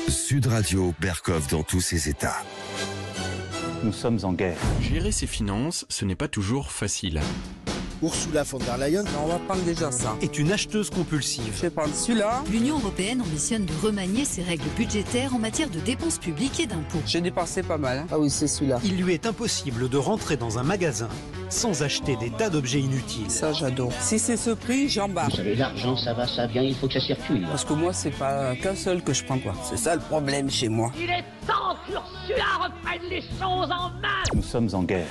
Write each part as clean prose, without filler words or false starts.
Sud Radio, Berkov dans tous ses états. Nous sommes en guerre. Gérer ses finances, ce n'est pas toujours facile. Ursula von der Leyen, on va prendre déjà ça, est une acheteuse compulsive. Je vais prendre celui-là. L'Union européenne ambitionne de remanier ses règles budgétaires en matière de dépenses publiques et d'impôts. J'ai dépensé pas mal. Ah oui, c'est celui-là. Il lui est impossible de rentrer dans un magasin sans acheter des tas d'objets inutiles. Ça, j'adore. Si c'est ce prix, j'embarque. Vous savez, l'argent, ça va, ça vient, il faut que ça circule. Parce que moi, c'est pas qu'un seul que je prends, quoi. C'est ça le problème chez moi. Il est temps qu'Ursula reprenne les choses en main. Nous sommes en guerre.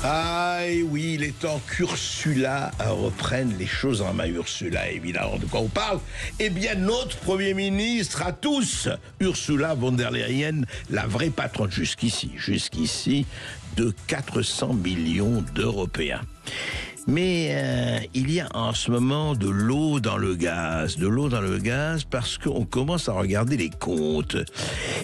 Ah oui, il est temps qu'Ursula reprenne les choses en main. Ursula, évidemment, de quoi on parle? Eh bien, notre Premier ministre à tous, Ursula von der Leyen, la vraie patronne jusqu'ici, de 400 millions d'Européens. Mais il y a en ce moment de l'eau dans le gaz parce qu'on commence à regarder les comptes.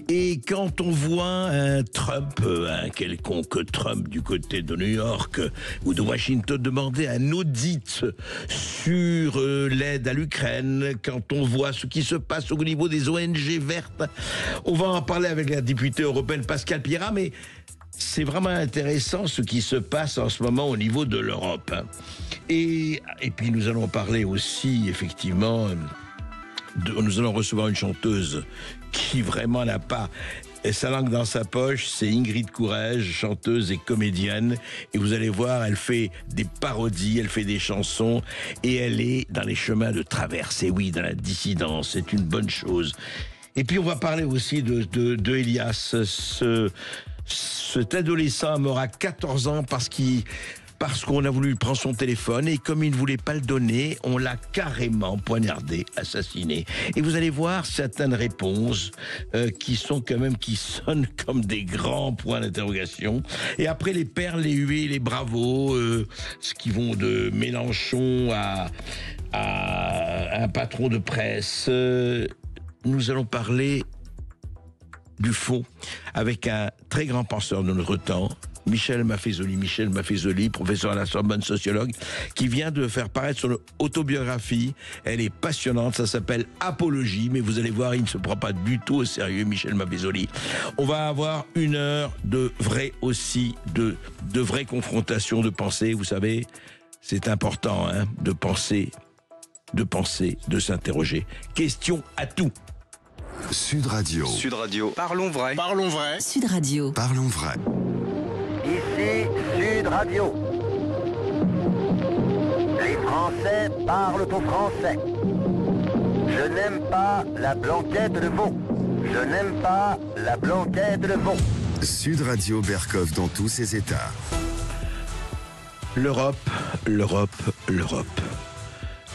Et quand on voit un Trump, un quelconque Trump du côté de New York ou de Washington demander un audit sur l'aide à l'Ukraine, quand on voit ce qui se passe au niveau des ONG vertes, on va en parler avec la députée européenne Pascale Pierrat, mais c'est vraiment intéressant ce qui se passe en ce moment au niveau de l'Europe. Et puis nous allons parler aussi, effectivement, nous allons recevoir une chanteuse qui vraiment n'a pas sa langue dans sa poche, c'est Ingrid Courrèges, chanteuse et comédienne. Et vous allez voir, elle fait des parodies, elle fait des chansons, et elle est dans les chemins de traverse. Et oui, dans la dissidence, c'est une bonne chose. Et puis on va parler aussi de Elias, cet adolescent mort à 14 ans parce qu'on a voulu prendre son téléphone et comme il ne voulait pas le donner, on l'a carrément poignardé, assassiné. Et vous allez voir certaines réponses qui sonnent comme des grands points d'interrogation. Et après les perles, les huées, les bravos, ce qui vont de Mélenchon à un patron de presse, nous allons parler du fond avec un très grand penseur de notre temps, Michel Maffezoli, professeur à la Sorbonne, sociologue, qui vient de faire paraître son autobiographie. Elle est passionnante, ça s'appelle Apologie, mais vous allez voir, il ne se prend pas du tout au sérieux, Michel Maffezoli. On va avoir une heure de vraies confrontations de pensée. Vous savez, c'est important de penser, de s'interroger. Question à tout. Sud Radio. Sud Radio. Parlons vrai. Parlons vrai. Sud Radio. Parlons vrai. Ici Sud Radio. Les Français parlent au français. Je n'aime pas la blanquette de veau. Je n'aime pas la blanquette de veau. Sud Radio, Berkov dans tous ses états. L'Europe.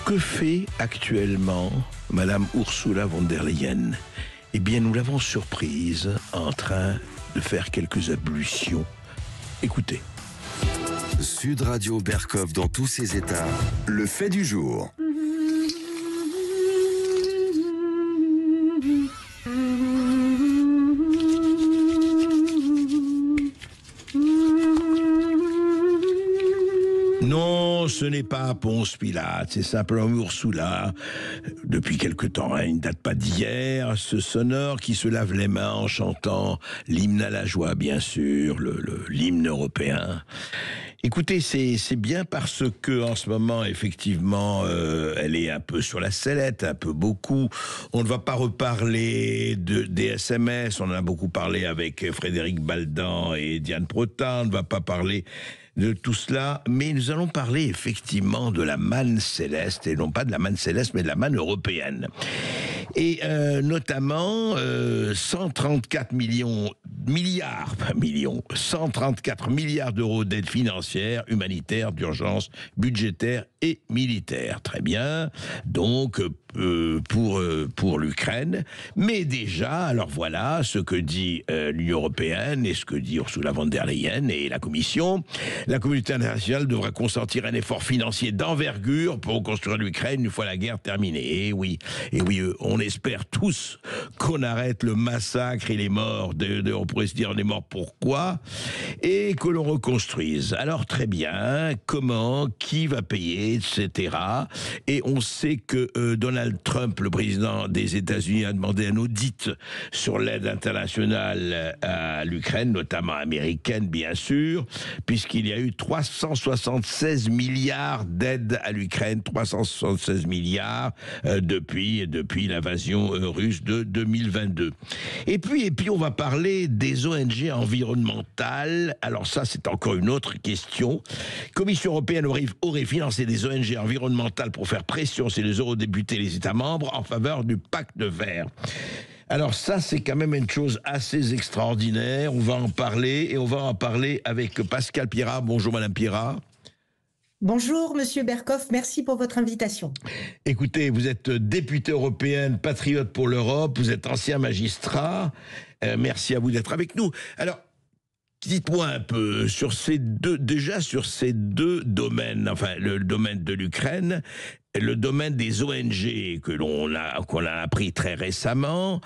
Que fait actuellement Madame Ursula von der Leyen? Eh bien, nous l'avons surprise en train de faire quelques ablutions. Écoutez. Sud Radio, Berkov dans tous ses états. Le fait du jour. Non, ce n'est pas Ponce Pilate, c'est simplement Ursula. Depuis quelque temps, il ne date pas d'hier, ce sonore qui se lave les mains en chantant l'hymne à la joie, bien sûr, l'hymne européen. Écoutez, c'est bien parce que en ce moment, effectivement, elle est un peu sur la sellette, un peu beaucoup. On ne va pas reparler des SMS, on en a beaucoup parlé avec Frédéric Baldan et Diane Protin, on ne va pas parler de tout cela, mais nous allons parler effectivement de la manne céleste, et non pas de la manne céleste, mais de la manne européenne. Et notamment 134 milliards d'euros d'aide financière, humanitaire, d'urgence, budgétaire et militaire. Très bien. Donc, pour l'Ukraine. Mais déjà, alors voilà ce que dit l'Union européenne et ce que dit Ursula von der Leyen et la Commission. La communauté internationale devra consentir un effort financier d'envergure pour reconstruire l'Ukraine une fois la guerre terminée. Et oui, on espère tous qu'on arrête le massacre et les morts. On pourrait se dire on est mort pourquoi, et que l'on reconstruise. Alors très bien, comment, qui va payer? etc. Et on sait que Donald Trump, le président des États-Unis, a demandé un audit sur l'aide internationale à l'Ukraine, notamment américaine, bien sûr, puisqu'il y a eu 376 milliards d'aides à l'Ukraine, 376 milliards depuis l'invasion russe de 2022. Et puis on va parler des ONG environnementales. Alors ça, c'est encore une autre question. La Commission européenne aurait financé des ONG environnementales pour faire pression sur les eurodéputés et les États membres en faveur du pacte vert. Alors ça, c'est quand même une chose assez extraordinaire. On va en parler, et on va en parler avec Pascale Pierrat. Bonjour Madame Pierrat. Bonjour Monsieur Berkoff, merci pour votre invitation. Écoutez, vous êtes députée européenne, patriote pour l'Europe, vous êtes ancien magistrat. Merci à vous d'être avec nous. Alors, dites-moi un peu sur ces deux domaines, enfin le domaine de l'Ukraine, le domaine des ONG qu'on a appris très récemment.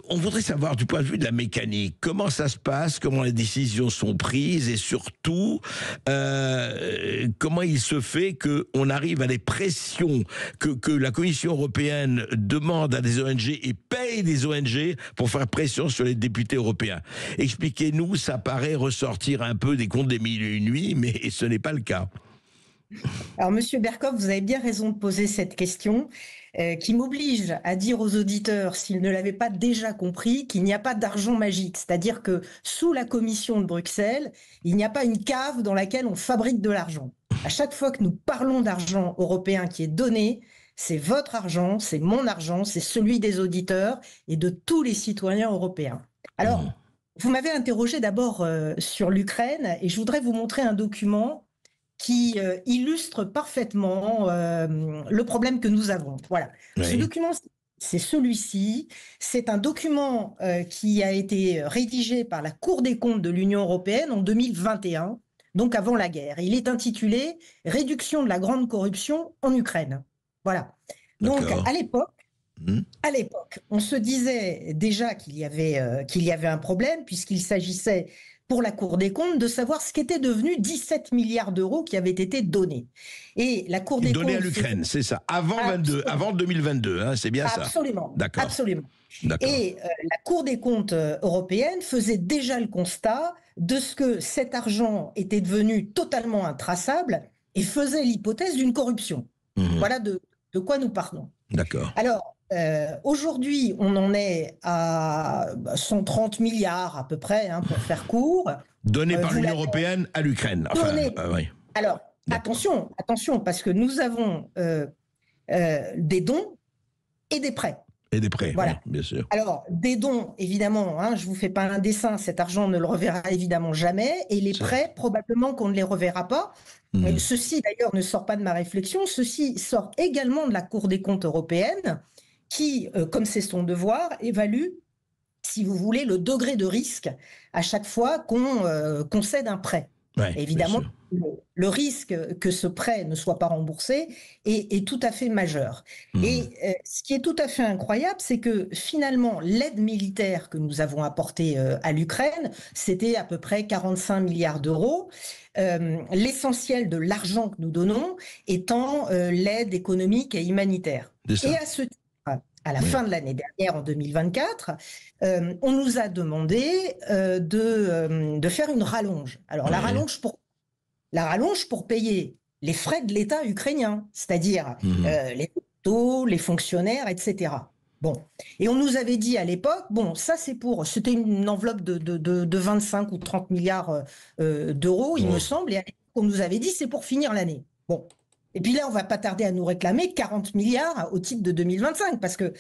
On voudrait savoir du point de vue de la mécanique, comment ça se passe, comment les décisions sont prises et surtout comment il se fait qu'on arrive à des pressions que la Commission européenne demande à des ONG et paye des ONG pour faire pression sur les députés européens. Expliquez-nous, ça paraît ressortir un peu des contes des mille et une nuits, mais ce n'est pas le cas. Alors Monsieur Berkoff, vous avez bien raison de poser cette question qui m'oblige à dire aux auditeurs, s'ils ne l'avaient pas déjà compris, qu'il n'y a pas d'argent magique. C'est-à-dire que sous la Commission de Bruxelles, il n'y a pas une cave dans laquelle on fabrique de l'argent. À chaque fois que nous parlons d'argent européen qui est donné, c'est votre argent, c'est mon argent, c'est celui des auditeurs et de tous les citoyens européens. Alors, vous m'avez interrogé d'abord sur l'Ukraine et je voudrais vous montrer un document qui illustre parfaitement le problème que nous avons. Voilà. Oui. Ce document, c'est celui-ci. C'est un document qui a été rédigé par la Cour des comptes de l'Union européenne en 2021, donc avant la guerre. Il est intitulé « Réduction de la grande corruption en Ukraine ». Voilà. Donc, à l'époque, on se disait déjà qu'il y avait un problème, puisqu'il s'agissait pour la Cour des comptes de savoir ce qu'étaient devenus 17 milliards d'euros qui avaient été donnés. Et la Cour des comptes... Donnés à l'Ukraine, c'est ça, avant 2022, hein, c'est bien ça. Absolument, d'accord. Absolument. Et la Cour des comptes européenne faisait déjà le constat de ce que cet argent était devenu totalement intraçable et faisait l'hypothèse d'une corruption. Voilà de quoi nous parlons. D'accord. Alors, aujourd'hui, on en est à 130 milliards à peu près, hein, pour faire court. Donnés par l'Union européenne à l'Ukraine. Enfin, oui. Alors, attention, parce que nous avons des dons et des prêts. Et des prêts, voilà. Oui, bien sûr. Alors, des dons, évidemment, hein, je ne vous fais pas un dessin, cet argent ne le reverra évidemment jamais. Et les prêts, probablement qu'on ne les reverra pas. Ceci, d'ailleurs, ne sort pas de ma réflexion. Ceci sort également de la Cour des comptes européenne, qui, comme c'est son devoir, évalue, si vous voulez, le degré de risque à chaque fois qu'on concède un prêt. Ouais, évidemment, le risque que ce prêt ne soit pas remboursé est tout à fait majeur. Et ce qui est tout à fait incroyable, c'est que finalement, l'aide militaire que nous avons apportée à l'Ukraine, c'était à peu près 45 milliards d'euros. L'essentiel de l'argent que nous donnons étant l'aide économique et humanitaire. Et à ce titre, à la fin de l'année dernière, en 2024, on nous a demandé de faire une rallonge. Alors, la rallonge pour payer les frais de l'État ukrainien, c'est-à-dire les hôpitaux, les fonctionnaires, etc. Bon. Et on nous avait dit à l'époque, bon, ça c'était une enveloppe de 25 ou 30 milliards d'euros, il me semble, et à l'époque, on nous avait dit c'est pour finir l'année. Bon. Et puis là, on ne va pas tarder à nous réclamer 40 milliards au titre de 2025, parce que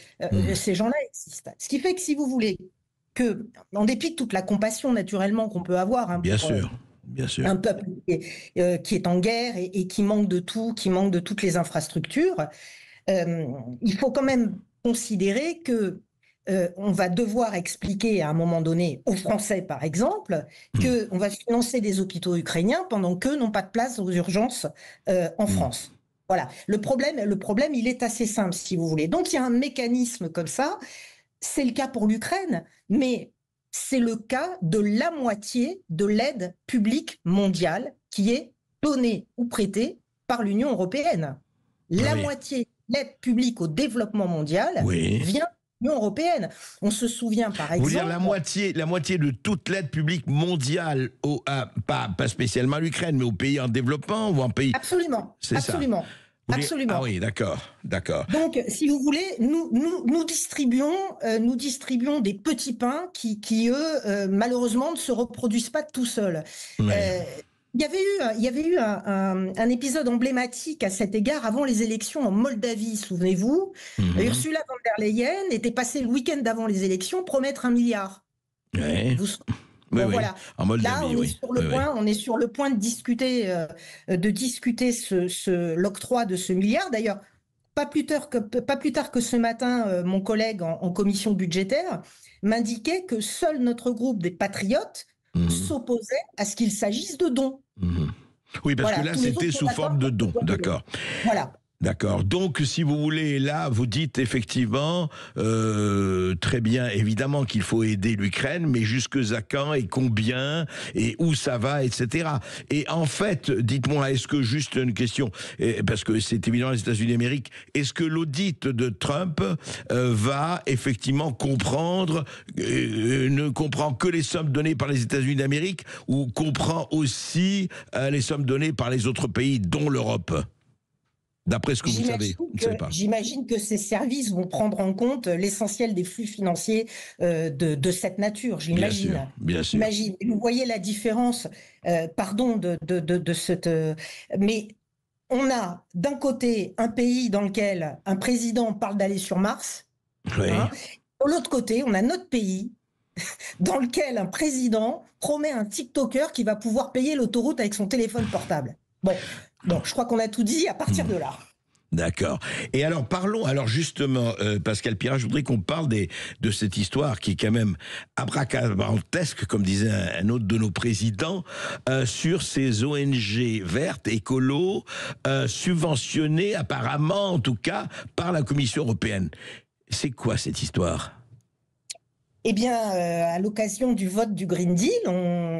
ces gens-là existent. Ce qui fait que si vous voulez, en dépit de toute la compassion naturellement qu'on peut avoir, hein, bien sûr. Un peuple qui est en guerre et qui manque de tout, qui manque de toutes les infrastructures, il faut quand même considérer que on va devoir expliquer à un moment donné aux Français, par exemple, qu'on va financer des hôpitaux ukrainiens pendant qu'eux n'ont pas de place aux urgences en France. Voilà. Le problème, il est assez simple, si vous voulez. Donc, il y a un mécanisme comme ça. C'est le cas pour l'Ukraine, mais c'est le cas de la moitié de l'aide publique mondiale qui est donnée ou prêtée par l'Union européenne. La moitié de l'aide publique au développement mondial vient de l'Union européenne. On se souvient par exemple... Vous dire la moitié de toute l'aide publique mondiale, pas spécialement à l'Ukraine, mais aux pays en développement ou en pays... Absolument, absolument. Absolument. Ah oui, d'accord. Donc, si vous voulez, nous distribuons des petits pains qui eux, malheureusement, ne se reproduisent pas tout seuls. Il y avait eu un épisode emblématique à cet égard avant les élections en Moldavie, souvenez-vous. Ursula von der Leyen était passée le week-end avant les élections promettre 1 milliard. Voilà. En Moldavie, là, on est sur le point de discuter l'octroi de ce milliard. D'ailleurs, pas plus tard que ce matin, mon collègue en commission budgétaire m'indiquait que seul notre groupe des patriotes s'opposait à ce qu'il s'agisse de dons. Oui, parce que là, c'était sous forme de dons. D'accord. Voilà. D'accord. Donc, si vous voulez, là, vous dites effectivement, très bien, évidemment qu'il faut aider l'Ukraine, mais jusque à quand et combien et où ça va, etc. Et en fait, dites-moi, est-ce que, juste une question, parce que c'est évident les États-Unis d'Amérique, est-ce que l'audit de Trump va effectivement comprendre, ne comprend que les sommes données par les États-Unis d'Amérique ou comprend aussi les sommes données par les autres pays, dont l'Europe ? D'après ce que vous savez, j'imagine que ces services vont prendre en compte l'essentiel des flux financiers de cette nature, j'imagine. Bien sûr. Imagine. Vous voyez la différence, mais on a d'un côté un pays dans lequel un président parle d'aller sur Mars. De l'autre côté, on a notre pays dans lequel un président promet un TikToker qui va pouvoir payer l'autoroute avec son téléphone portable. Bon, je crois qu'on a tout dit à partir de là. D'accord. Et alors parlons, justement, Pascal Pirard, je voudrais qu'on parle de cette histoire qui est quand même abracadabrantesque, comme disait un autre de nos présidents, sur ces ONG vertes, écolos, subventionnées apparemment, en tout cas, par la Commission européenne. C'est quoi cette histoire ? Eh bien, à l'occasion du vote du Green Deal,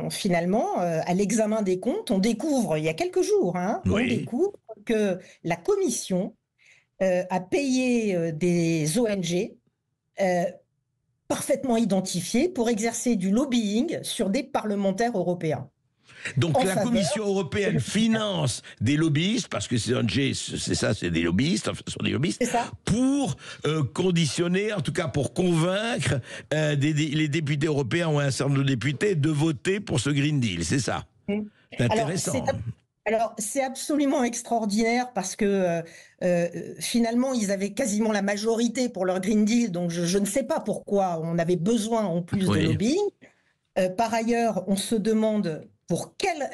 finalement, à l'examen des comptes, on découvre, il y a quelques jours, on découvre que la Commission a payé des ONG parfaitement identifiées pour exercer du lobbying sur des parlementaires européens. Donc la Commission européenne finance des lobbyistes, parce que ces ONG, c'est des lobbyistes, enfin, ce sont des lobbyistes, pour conditionner, en tout cas pour convaincre les députés européens ou un certain nombre de députés de voter pour ce Green Deal, c'est ça. C'est intéressant. Alors, c'est absolument extraordinaire parce que finalement, ils avaient quasiment la majorité pour leur Green Deal, donc je ne sais pas pourquoi on avait besoin en plus de lobbying. Par ailleurs, on se demande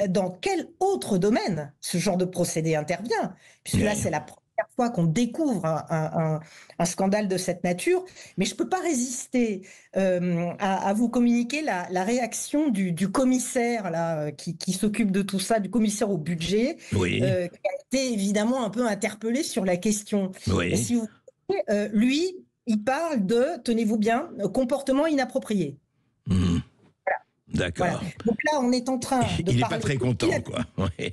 dans quel autre domaine ce genre de procédé intervient, puisque là, c'est la première fois qu'on découvre un scandale de cette nature. Mais je ne peux pas résister à vous communiquer la réaction du commissaire là, qui s'occupe de tout ça, du commissaire au budget, qui a été évidemment un peu interpellé sur la question. Et si vous voulez, lui, il parle de, tenez-vous bien, comportement inapproprié. D'accord. Voilà. Donc là, on est en train de il n'est pas très content, quoi.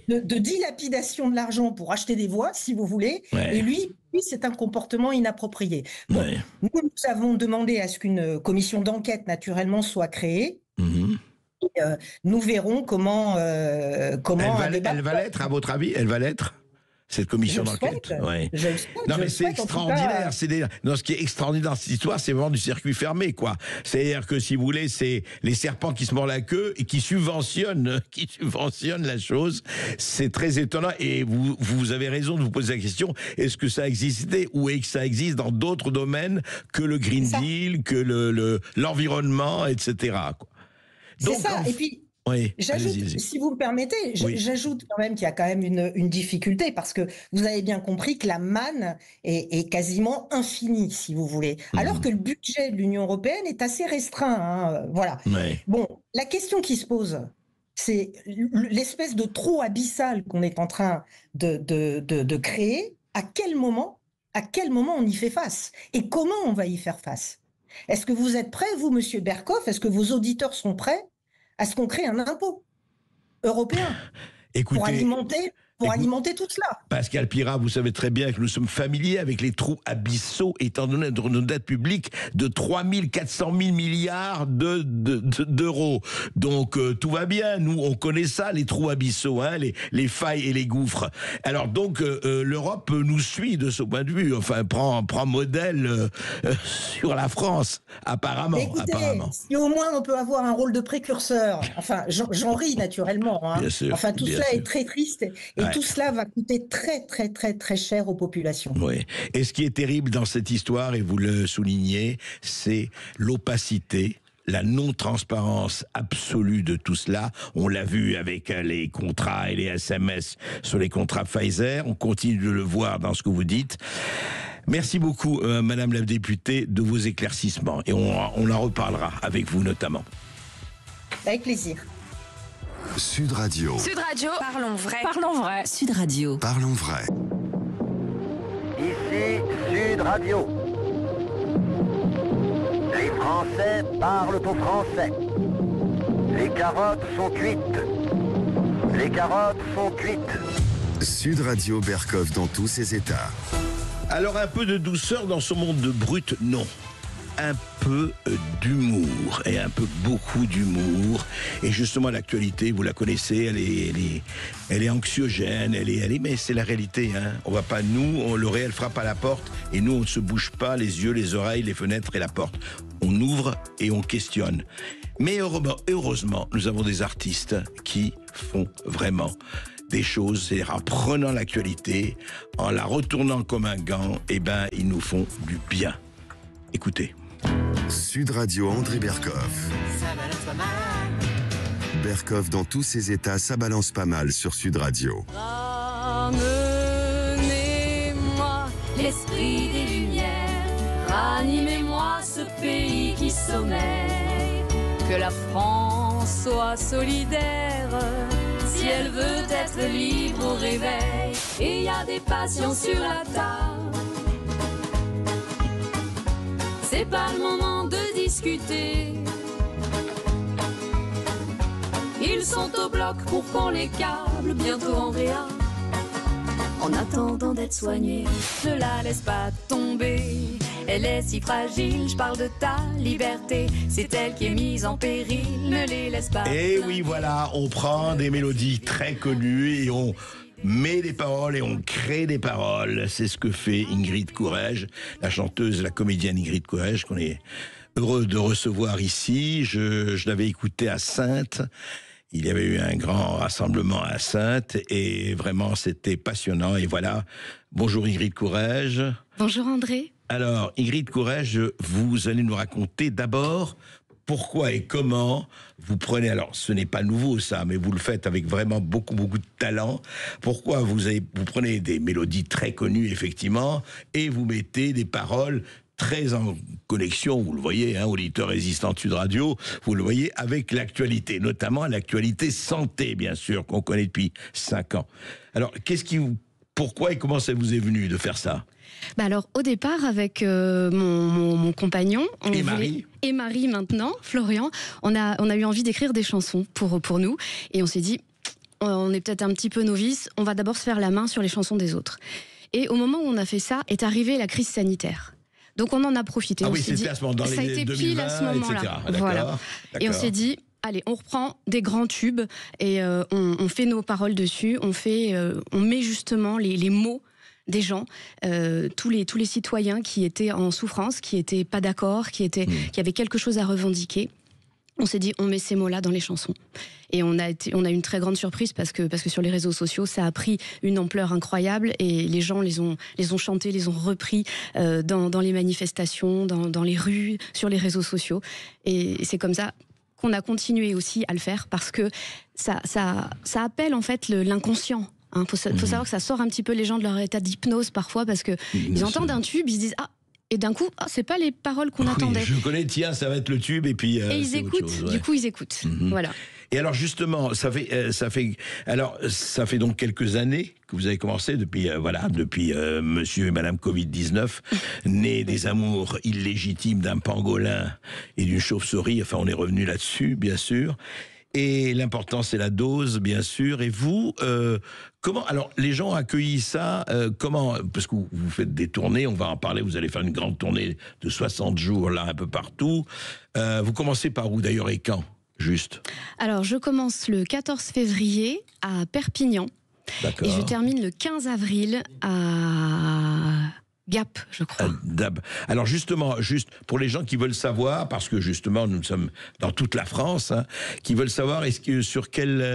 De dilapidation de l'argent pour acheter des voix, si vous voulez. Et lui, c'est un comportement inapproprié. Bon, nous avons demandé à ce qu'une commission d'enquête, naturellement, soit créée. Et, nous verrons comment elle va l'être, à votre avis? Elle va l'être, cette commission d'enquête? Non, mais c'est extraordinaire. Ce qui est extraordinaire dans cette histoire, c'est vraiment du circuit fermé, quoi. C'est-à-dire que, si vous voulez, c'est les serpents qui se mordent la queue et qui subventionnent la chose. C'est très étonnant. Et vous avez raison de vous poser la question, est-ce que ça existait ou est-ce que ça existe dans d'autres domaines que le Green Deal, que l'environnement, etc., quoi. C'est ça. Et puis, j'ajoute, si vous me permettez, j'ajoute quand même qu'il y a quand même une difficulté, parce que vous avez bien compris que la manne est quasiment infinie, si vous voulez, alors que le budget de l'Union européenne est assez restreint. Voilà. Bon, la question qui se pose, c'est l'espèce de trou abyssal qu'on est en train de créer. À quel moment on y fait face? Et comment on va y faire face? Est-ce que vous êtes prêt, vous, Monsieur Berkoff? Est-ce que vos auditeurs sont prêts à ce qu'on crée un impôt européen pour alimenter pour alimenter tout cela. Pascal Pirard, vous savez très bien que nous sommes familiers avec les trous abyssaux, étant donné nos dettes publiques de 3 400 000 milliards d'euros. Donc tout va bien, nous on connaît ça, les trous abyssaux, hein, les failles et les gouffres. Alors donc l'Europe nous suit de ce point de vue, enfin prend modèle sur la France, apparemment. Écoutez, apparemment. Si au moins on peut avoir un rôle de précurseur, enfin j'en ris naturellement, hein. Bien sûr, enfin tout bien cela sûr. est très triste et tout cela va coûter très très très très cher aux populations. Oui. Et ce qui est terrible dans cette histoire, et vous le soulignez, c'est l'opacité, la non-transparence absolue de tout cela. On l'a vu avec les contrats et les SMS sur les contrats Pfizer. On continue de le voir dans ce que vous dites. Merci beaucoup, Madame la députée, de vos éclaircissements. Et on en reparlera avec vous notamment. Avec plaisir. Sud Radio. Sud Radio, parlons vrai. Parlons vrai. Sud Radio. Parlons vrai. Ici Sud Radio. Les Français parlent au français. Les carottes sont cuites. Les carottes sont cuites. Sud Radio Berkov dans tous ses états. Alors un peu de douceur dans ce monde de brut, non. Un peu d'humour, et un peu beaucoup d'humour. Et justement, l'actualité, vous la connaissez, elle est anxiogène, mais c'est la réalité, hein. On va pas, nous, le réel frappe à la porte, et nous, on ne se bouge pas les yeux, les oreilles, les fenêtres et la porte. On ouvre et on questionne. Mais heureusement, nous avons des artistes qui font vraiment des choses, c'est-à-dire en prenant l'actualité, en la retournant comme un gant, ils nous font du bien. Écoutez. Sud Radio André Berkov. Ça balance pas mal. Berkov dans tous ses états, ça balance pas mal sur Sud Radio. Ramenez-moi l'esprit des lumières, ranimez-moi ce pays qui sommeille, que la France soit solidaire, si elle veut être libre au réveil, et y a des patients sur la table. C'est pas le moment de discuter. Ils sont au bloc pour qu'on les câble, bientôt en réa. En attendant d'être soignés, ne la laisse pas tomber. Elle est si fragile, je parle de ta liberté. C'est elle qui est mise en péril, ne les laisse pas. Et oui, voilà, on prend des mélodies très connues et on met des paroles et on crée des paroles. C'est ce que fait Ingrid Courrèges, la chanteuse, la comédienne Ingrid Courrèges, qu'on est heureux de recevoir ici. Je l'avais écoutée à Saintes. Il y avait eu un grand rassemblement à Saintes et vraiment c'était passionnant. Et voilà, bonjour Ingrid Courrèges. Bonjour André. Alors Ingrid Courrèges, vous allez nous raconter d'abord pourquoi et comment vous prenez, alors ce n'est pas nouveau ça, mais vous le faites avec vraiment beaucoup de talent. Pourquoi vous prenez des mélodies très connues effectivement et vous mettez des paroles très en connexion, vous le voyez, hein, auditeur résistant de Sud Radio, vous le voyez avec l'actualité, notamment l'actualité santé bien sûr qu'on connaît depuis 5 ans. Alors pourquoi et comment ça vous est venu de faire ça ? Alors au départ avec mon compagnon et Marie maintenant, Florian, on a eu envie d'écrire des chansons pour nous et on s'est dit on est peut-être un petit peu novices, on va d'abord se faire la main sur les chansons des autres. Et au moment où on a fait ça est arrivée la crise sanitaire. Donc on en a profité. Ah on oui, s'est dit, ça a été pile à ce moment-là. Etc. Voilà. Et on s'est dit allez, on reprend des grands tubes et on fait nos paroles dessus, on met justement les mots des gens, tous les citoyens qui étaient en souffrance, qui étaient pas d'accord, qui avaient quelque chose à revendiquer. On s'est dit, on met ces mots-là dans les chansons. Et on a eu une très grande surprise parce que sur les réseaux sociaux, ça a pris une ampleur incroyable et les gens les ont chantés, les ont repris dans les manifestations, dans les rues, sur les réseaux sociaux. Et c'est comme ça qu'on a continué aussi à le faire parce que ça appelle en fait l'inconscient. Faut savoir que ça sort un petit peu les gens de leur état d'hypnose parfois parce que ils entendent un tube, ils se disent et d'un coup c'est pas les paroles qu'on attendait. Je connais, tiens, ça va être le tube et puis et ils écoutent. Chose, ouais. Du coup ils écoutent. Voilà. Et alors justement, ça fait donc quelques années que vous avez commencé depuis Monsieur et Madame Covid-19, nés des amours illégitimes d'un pangolin et d'une chauve-souris. Enfin, on est revenu là-dessus, bien sûr. Et l'important, c'est la dose, bien sûr. Et vous, comment... Alors, les gens ont accueilli ça, comment... Parce que vous faites des tournées, on va en parler, vous allez faire une grande tournée de 60 jours, là, un peu partout. Vous commencez par où, d'ailleurs, et quand, juste? Alors, je commence le 14 février à Perpignan. D'accord. Et je termine le 15 avril à Gap, je crois. Alors justement, juste pour les gens qui veulent savoir, parce que justement nous sommes dans toute la France, qui veulent savoir sur quel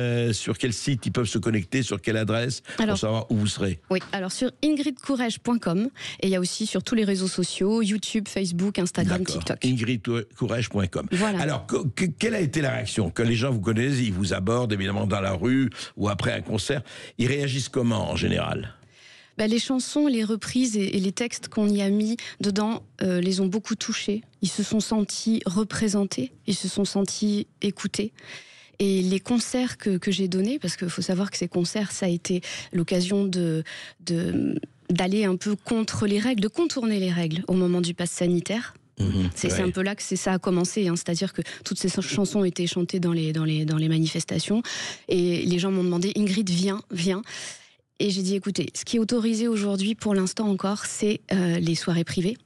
site ils peuvent se connecter, sur quelle adresse, pour savoir où vous serez. Oui, alors sur ingridcourrèges.com, et il y a aussi sur tous les réseaux sociaux, YouTube, Facebook, Instagram, TikTok. ingridcourèges.com. Voilà. Alors, quelle a été la réaction? Quand les gens vous connaissent, ils vous abordent évidemment dans la rue ou après un concert, ils réagissent comment en général? Les chansons, les reprises et les textes qu'on y a mis dedans les ont beaucoup touchés. Ils se sont sentis représentés, ils se sont sentis écoutés. Et les concerts que j'ai donnés, parce qu'il faut savoir que ces concerts, ça a été l'occasion d'aller un peu contre les règles, de contourner les règles au moment du pass sanitaire. C'est un peu là que ça a commencé, c'est-à-dire que toutes ces chansons ont été chantées dans les manifestations. Et les gens m'ont demandé, Ingrid, viens. Et j'ai dit, écoutez, ce qui est autorisé aujourd'hui, pour l'instant encore, c'est les soirées privées,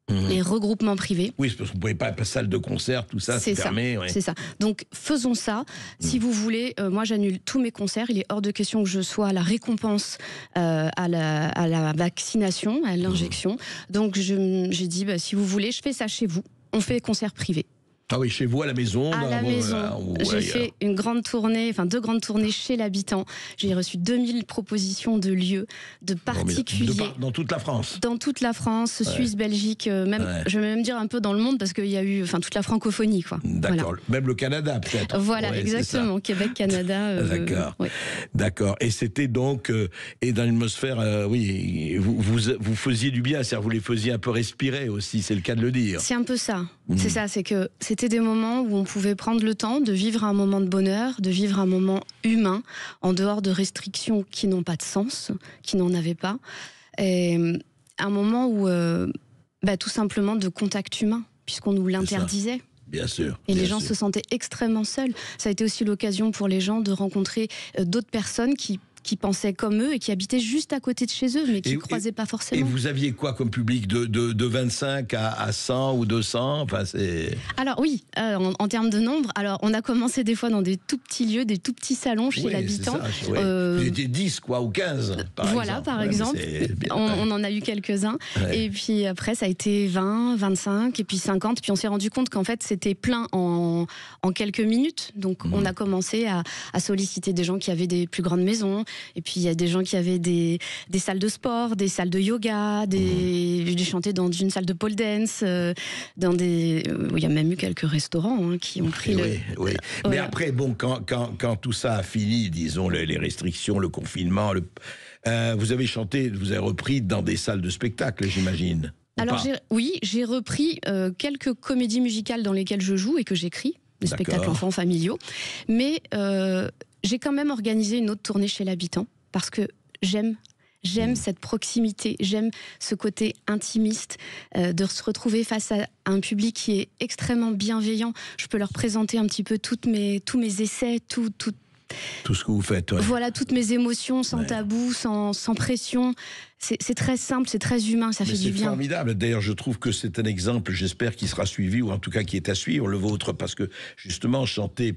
les regroupements privés. Oui, parce que vous ne pouvez pas passer salle de concert, tout ça, c'est fermé. C'est ça. Donc, faisons ça. Si vous voulez, moi, j'annule tous mes concerts. Il est hors de question que je sois à la récompense à la vaccination, à l'injection. Donc, j'ai dit, si vous voulez, je fais ça chez vous. On fait concerts privés. Ah oui, chez vous, à la maison? À la maison. J'ai fait une grande tournée, 2 grandes tournées chez l'habitant. J'ai reçu 2000 propositions de lieux, de particuliers. Dans toute la France? Dans toute la France, Suisse, Belgique, je vais même dire un peu dans le monde, parce qu'il y a eu toute la francophonie, quoi. D'accord. Voilà. Même le Canada, peut-être? Voilà, exactement. Québec, Canada. D'accord. Ouais. D'accord. Et c'était donc, et dans l'atmosphère, vous faisiez du bien, c'est-à-dire vous les faisiez un peu respirer aussi, c'est le cas de le dire. C'est un peu ça. C'est ça, c'est que c'était des moments où on pouvait prendre le temps de vivre un moment de bonheur, de vivre un moment humain, en dehors de restrictions qui n'ont pas de sens, qui n'en avaient pas. Et un moment où, tout simplement, de contact humain, puisqu'on nous l'interdisait. Bien sûr. Et les gens se sentaient extrêmement seuls. Ça a été aussi l'occasion pour les gens de rencontrer d'autres personnes qui pensaient comme eux et qui habitaient juste à côté de chez eux, mais qui ne croisaient pas forcément. Et vous aviez quoi comme public de 25 à 100 ou 200? Alors oui, en termes de nombre, alors on a commencé des fois dans des tout petits lieux, des tout petits salons chez l'habitant. Vous étiez 10 ou 15 par exemple. On en a eu quelques-uns. Ouais. Et puis après, ça a été 20, 25 et puis 50. Puis on s'est rendu compte qu'en fait, c'était plein en quelques minutes. Donc on a commencé à solliciter des gens qui avaient des plus grandes maisons. Et puis il y a des gens qui avaient des salles de sport, des salles de yoga, j'ai chanté dans une salle de pole dance, il y a même eu quelques restaurants qui ont pris Oui. Mais après, quand tout ça a fini, disons, les restrictions, le confinement, vous avez chanté, vous avez repris dans des salles de spectacle, j'imagine. Alors j'ai repris quelques comédies musicales dans lesquelles je joue et que j'écris, des spectacles enfants familiaux, mais j'ai quand même organisé une autre tournée chez l'habitant parce que j'aime cette proximité, j'aime ce côté intimiste, de se retrouver face à un public qui est extrêmement bienveillant. Je peux leur présenter un petit peu tous mes essais, tout ce que vous faites. Ouais. Voilà, toutes mes émotions, sans tabou, sans pression. C'est très simple, c'est très humain, ça fait du bien. C'est formidable. D'ailleurs, je trouve que c'est un exemple, j'espère, qui sera suivi, ou en tout cas qui est à suivre, le vôtre, parce que justement, chanter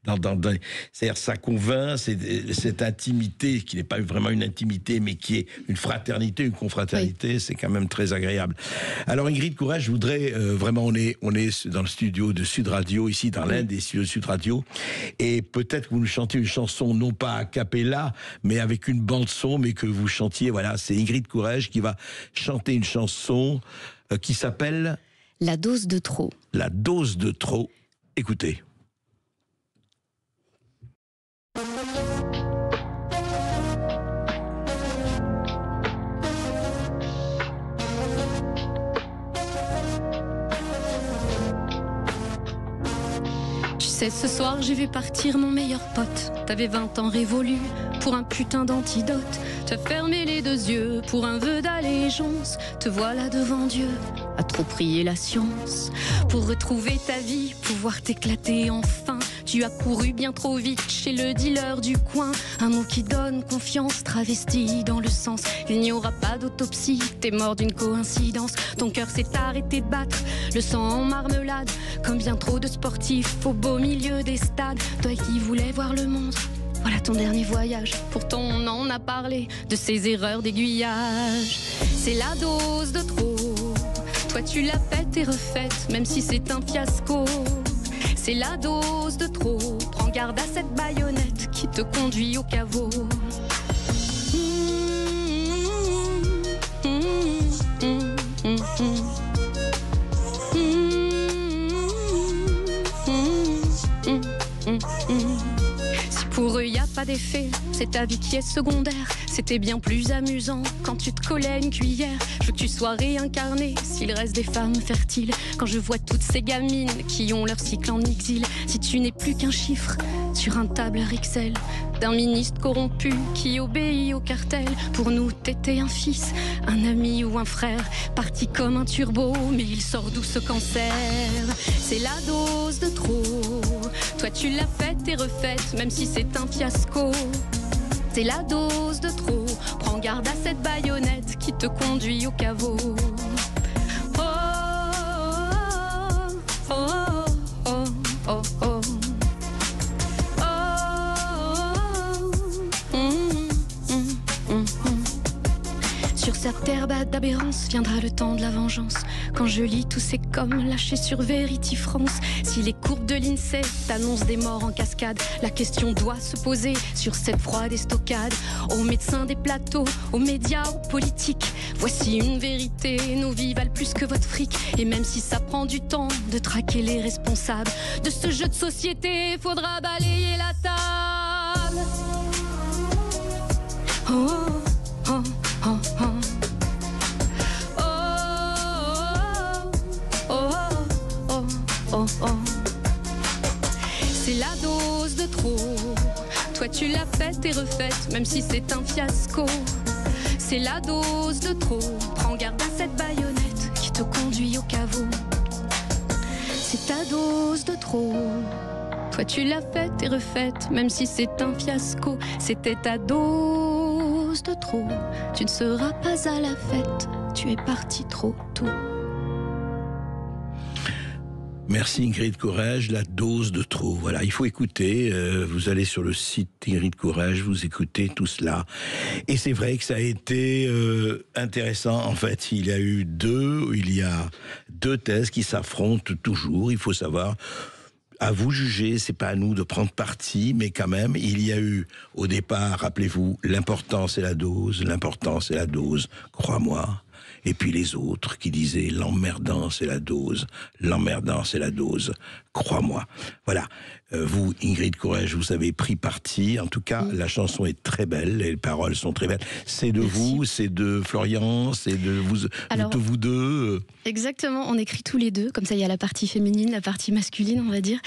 c'est-à-dire ça convainc, cette intimité, qui n'est pas vraiment une intimité, mais qui est une fraternité, une confraternité, c'est quand même très agréable. Alors Ingrid Courrèges, je voudrais vraiment, on est dans le studio de Sud Radio, ici dans l'un des studios de Sud Radio, et peut-être que vous nous chantez une chanson, non pas a cappella, mais avec une bande son, mais que vous chantiez, voilà, c'est Ingrid Courrèges qui va chanter une chanson qui s'appelle La dose de trop. La dose de trop. Écoutez. Ce soir j'ai vu partir mon meilleur pote. T'avais 20 ans révolu pour un putain d'antidote. T'as fermé les 2 yeux pour un vœu d'allégeance. Te voilà devant Dieu, à trop prier la science. Pour retrouver ta vie, pouvoir t'éclater enfin. Tu as couru bien trop vite chez le dealer du coin. Un mot qui donne confiance, travesti dans le sens. Il n'y aura pas d'autopsie, t'es mort d'une coïncidence. Ton cœur s'est arrêté de battre, le sang en marmelade. Comme bien trop de sportifs au beau milieu des stades. Toi qui voulais voir le monde, voilà ton dernier voyage. Pourtant on en a parlé, de ces erreurs d'aiguillage. C'est la dose de trop. Toi tu l'as faite et refaite, même si c'est un fiasco. C'est la dose de trop. Prends garde à cette baïonnette qui te conduit au caveau. Si pour eux y a pas d'effet, c'est ta vie qui est secondaire. C'était bien plus amusant quand tu te collais une cuillère. Je veux que tu sois réincarné s'il reste des femmes fertiles. Quand je vois toutes ces gamines qui ont leur cycle en exil. Si tu n'es plus qu'un chiffre sur un tableur Excel d'un ministre corrompu qui obéit au cartel. Pour nous t'étais un fils, un ami ou un frère, parti comme un turbo mais il sort d'où ce cancer. C'est la dose de trop. Toi tu l'as faite et refaite, même si c'est un fiasco. C'est la dose de trop. Prends garde à cette baïonnette qui te conduit au caveau. Oh, oh, oh, oh, oh, oh. Sur cette terre d'aberrance viendra le temps de la vengeance. Quand je lis tous ces coms lâchés sur Verity France. Si les courbes de l'INSEE t'annoncent des morts en cascade, la question doit se poser sur cette froide estocade. Aux médecins des plateaux, aux médias, aux politiques, voici une vérité, nos vies valent plus que votre fric. Et même si ça prend du temps de traquer les responsables de ce jeu de société, faudra balayer la table. Oh, oh, oh, oh. Oh, oh. C'est la dose de trop. Toi tu l'as faite et refaite, même si c'est un fiasco. C'est la dose de trop. Prends garde à cette baïonnette qui te conduit au caveau. C'est ta dose de trop. Toi tu l'as faite et refaite, même si c'est un fiasco. C'était ta dose de trop. Tu ne seras pas à la fête, tu es parti trop tôt. Merci Ingrid Courrèges, la dose de trop. Voilà, il faut écouter. Vous allez sur le site Ingrid Courrèges, vous écoutez tout cela. Et c'est vrai que ça a été intéressant. En fait, il y a deux thèses qui s'affrontent toujours. Il faut savoir. À vous juger, c'est pas à nous de prendre parti, mais quand même, il y a eu, au départ, rappelez-vous, l'important c'est la dose, crois-moi. Et puis les autres qui disaient l'emmerdant c'est la dose, crois-moi. Voilà. Vous, Ingrid Courrèges, vous avez pris parti. En tout cas, la chanson est très belle, les paroles sont très belles. C'est de vous, c'est de Florian, c'est de vous deux. Exactement, on écrit tous les deux. Comme ça, il y a la partie féminine, la partie masculine, on va dire.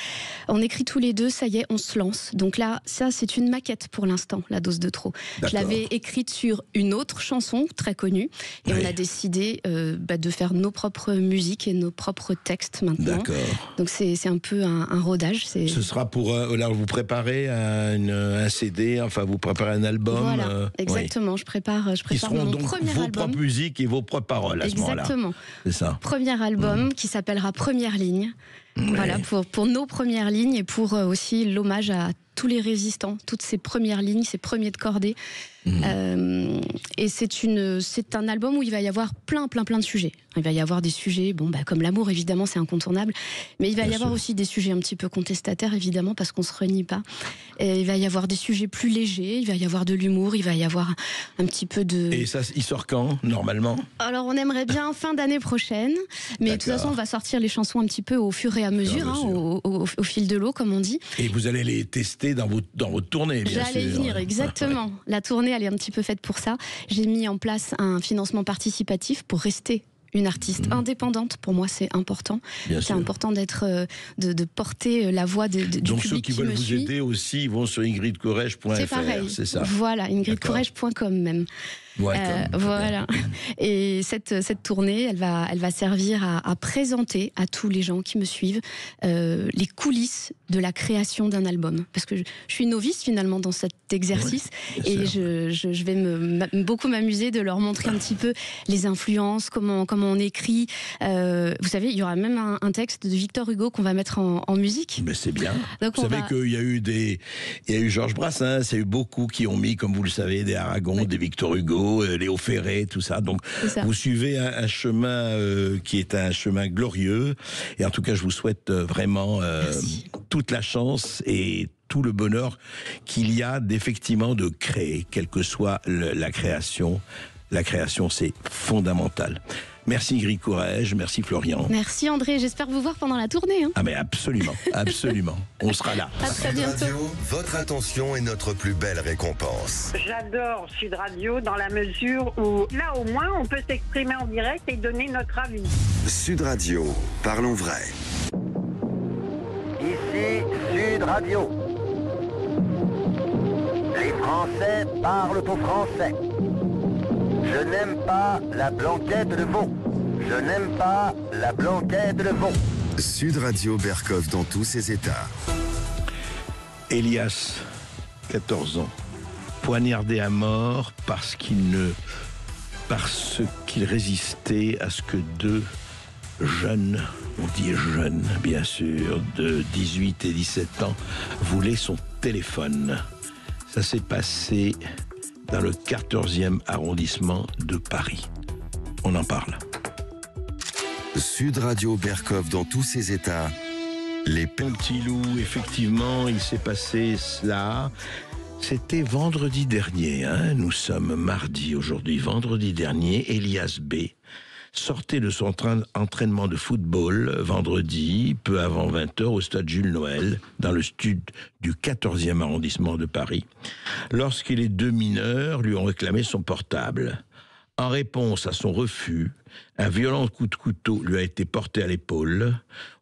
On écrit tous les deux, ça y est, on se lance. Donc là, ça, c'est une maquette pour l'instant, la dose de trop. D'accord. Je l'avais écrite sur une autre chanson très connue. Et on a décidé de faire nos propres musiques et nos propres textes maintenant. D'accord. Donc c'est un peu un rodage. Ce sera pour... là, vous préparez un CD, enfin vous préparez un album. Voilà, exactement. Je prépare qui seront mon donc premier vos album. propres musiques et vos propres paroles à ce moment-là. Exactement. C'est ça. Premier album qui s'appellera Première Ligne. Voilà, pour nos premières lignes et pour aussi l'hommage à tous les résistants, toutes ces premières lignes, ces premiers de cordée. Et c'est un album où il va y avoir plein de sujets. Il va y avoir des sujets, comme l'amour, évidemment, c'est incontournable. Mais il va y avoir aussi des sujets un petit peu contestataires, évidemment, parce qu'on se renie pas. Et il va y avoir des sujets plus légers, il va y avoir de l'humour, il va y avoir un petit peu de... Et ça, il sort quand, normalement ? Alors, on aimerait bien fin d'année prochaine. Mais de toute façon, on va sortir les chansons un petit peu au fur et à mesure, au fil de l'eau, comme on dit. Et vous allez les tester dans votre tournée, bien sûr. J'allais venir, exactement. La tournée, elle est un petit peu faite pour ça. J'ai mis en place un financement participatif pour rester une artiste indépendante. Pour moi, c'est important. C'est important d'être, de porter la voix du public qui me suit. Donc ceux qui veulent vous aider aussi, ils vont sur ingridcourrèges.fr, c'est pareil. C'est ça. Voilà, ingridcourrèges.com même. Voilà. Et cette tournée, elle va servir à présenter à tous les gens qui me suivent les coulisses de la création d'un album. Parce que je suis novice finalement dans cet exercice et je vais beaucoup m'amuser de leur montrer un petit peu les influences, comment on écrit. Vous savez, il y aura même un texte de Victor Hugo qu'on va mettre en musique. Mais c'est bien. Donc vous savez qu'il y a eu Georges Brassens, il y a eu beaucoup qui ont mis, comme vous le savez, des Aragon, des Victor Hugo, Léo Ferré, tout ça. Donc vous suivez un chemin qui est un chemin glorieux. Et en tout cas, je vous souhaite vraiment toute la chance et tout le bonheur qu'il y a d'effectivement de créer, quelle que soit la création. La création, c'est fondamental. Merci Ingrid Courrèges, merci Florian. Merci André, j'espère vous voir pendant la tournée. Ah mais absolument, absolument. On sera là. À très bientôt. Radio, votre attention est notre plus belle récompense. J'adore Sud Radio dans la mesure où là au moins on peut s'exprimer en direct et donner notre avis. Sud Radio, parlons vrai. Ici Sud Radio. Les Français parlent au français. Je n'aime pas la blanquette de veau. Je n'aime pas la blanquette de veau. Sud Radio Berkov dans tous ses états. Elias, 14 ans, poignardé à mort parce qu'il résistait à ce que deux jeunes, on dit jeunes bien sûr, de 18 et 17 ans, voulaient son téléphone. Ça s'est passé dans le 14e arrondissement de Paris. On en parle. Sud Radio Berkov dans tous ses états. Les petits loups, effectivement, il s'est passé cela. C'était vendredi dernier, hein. Nous sommes mardi aujourd'hui. Vendredi dernier, Elias B. sortait de son entraînement de football vendredi, peu avant 20h, au stade Jules Noël, dans le sud du 14e arrondissement de Paris, lorsque les deux mineurs lui ont réclamé son portable. En réponse à son refus, un violent coup de couteau lui a été porté à l'épaule,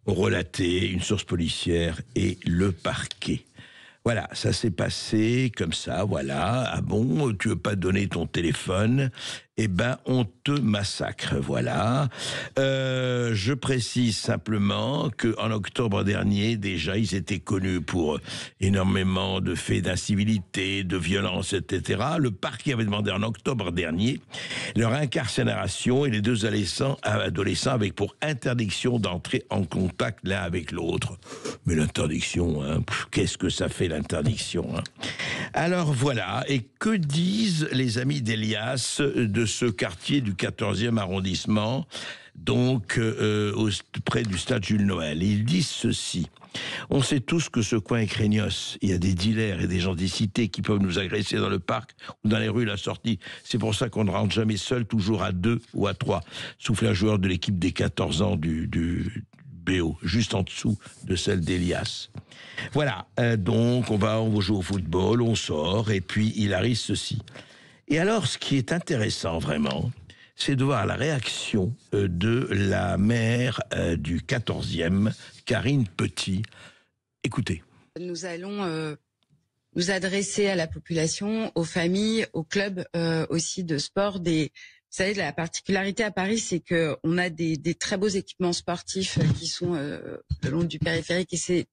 ont relaté une source policière et le parquet. Voilà, ça s'est passé comme ça, voilà. Ah bon, tu veux pas donner ton téléphone? Eh ben, on te massacre, voilà. Je précise simplement qu'en octobre dernier, déjà, ils étaient connus pour énormément de faits d'incivilité, de violence, etc. Le parquet avait demandé en octobre dernier leur incarcération et les deux adolescents avec pour interdiction d'entrer en contact l'un avec l'autre. Mais l'interdiction, hein, qu'est-ce que ça fait l'interdiction, hein? Alors voilà, et que disent les amis d'Elias de ce quartier du 14e arrondissement, donc près du stade Jules Noël? Ils disent ceci. On sait tous que ce coin est craignos. Il y a des dealers et des gens des cités qui peuvent nous agresser dans le parc ou dans les rues, la sortie. C'est pour ça qu'on ne rentre jamais seul, toujours à 2 ou à 3. Souffle un joueur de l'équipe des 14 ans du BO, juste en dessous de celle d'Elias. Voilà, donc on va jouer au football, on sort, et puis il arrive ceci. Et alors, ce qui est intéressant vraiment, c'est de voir la réaction de la maire du 14e, Karine Petit. Écoutez. Nous allons nous adresser à la population, aux familles, aux clubs aussi de sport. Vous savez, la particularité à Paris, c'est que on a des très beaux équipements sportifs qui sont le long du périphérique, et c'est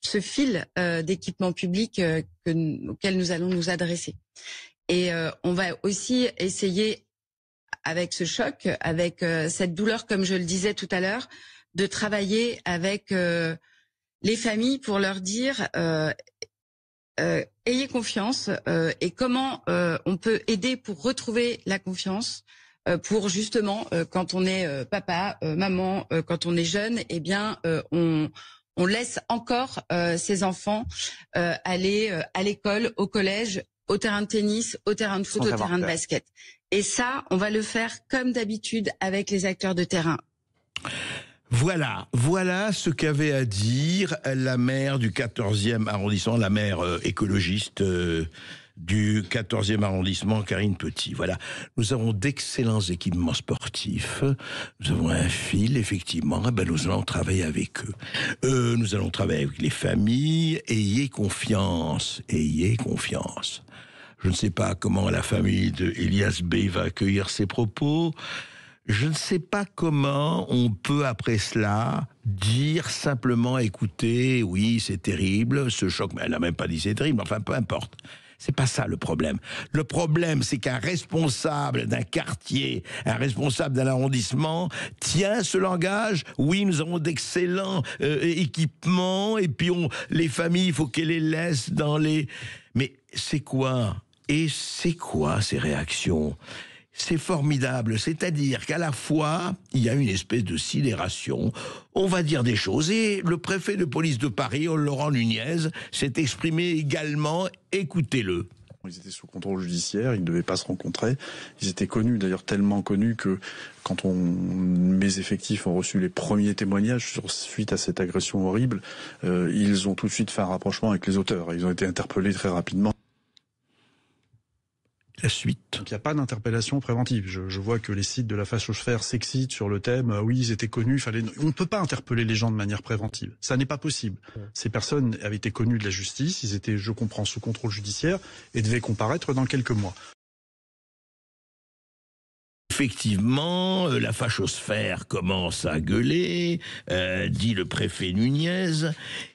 ce fil d'équipements publics auquel nous allons nous adresser. Et on va aussi essayer, avec ce choc, avec cette douleur, comme je le disais tout à l'heure, de travailler avec les familles pour leur dire ayez confiance, et comment on peut aider pour retrouver la confiance, pour justement quand on est papa, maman, quand on est jeune, eh bien on laisse encore ces enfants aller à l'école, au collège, au terrain de tennis, au terrain de foot, au terrain de basket. Et ça, on va le faire comme d'habitude avec les acteurs de terrain. Voilà ce qu'avait à dire la maire du 14e arrondissement, la maire écologiste du 14e arrondissement, Karine Petit. Voilà, nous avons d'excellents équipements sportifs, nous avons un fil, effectivement, nous allons travailler avec eux. Nous allons travailler avec les familles, ayez confiance. Je ne sais pas comment la famille de Elias B va accueillir ces propos. Je ne sais pas comment on peut, après cela, dire simplement, écoutez, oui, c'est terrible, ce choc, mais elle n'a même pas dit c'est terrible, enfin, peu importe. C'est pas ça le problème. Le problème, c'est qu'un responsable d'un quartier, un responsable d'un arrondissement tient ce langage. Oui, nous avons d'excellents équipements, et puis les familles, il faut qu'elles les laissent dans les... Mais c'est quoi? Et c'est quoi ces réactions? C'est formidable, c'est-à-dire qu'à la fois, il y a une espèce de sidération, on va dire des choses, et le préfet de police de Paris, Laurent Nunez, s'est exprimé également, écoutez-le. Ils étaient sous contrôle judiciaire, ils ne devaient pas se rencontrer. Ils étaient connus, d'ailleurs tellement connus que quand mes effectifs ont reçu les premiers témoignages suite à cette agression horrible, ils ont tout de suite fait un rapprochement avec les auteurs. Ils ont été interpellés très rapidement. La suite. Donc il n'y a pas d'interpellation préventive. Je vois que les sites de la fachosphère s'excitent sur le thème. Oui, ils étaient connus. On ne peut pas interpeller les gens de manière préventive. Ça n'est pas possible. Ces personnes avaient été connues de la justice. Ils étaient, je comprends, sous contrôle judiciaire et devaient comparaître dans quelques mois. Effectivement, la fachosphère commence à gueuler, dit le préfet Nunez.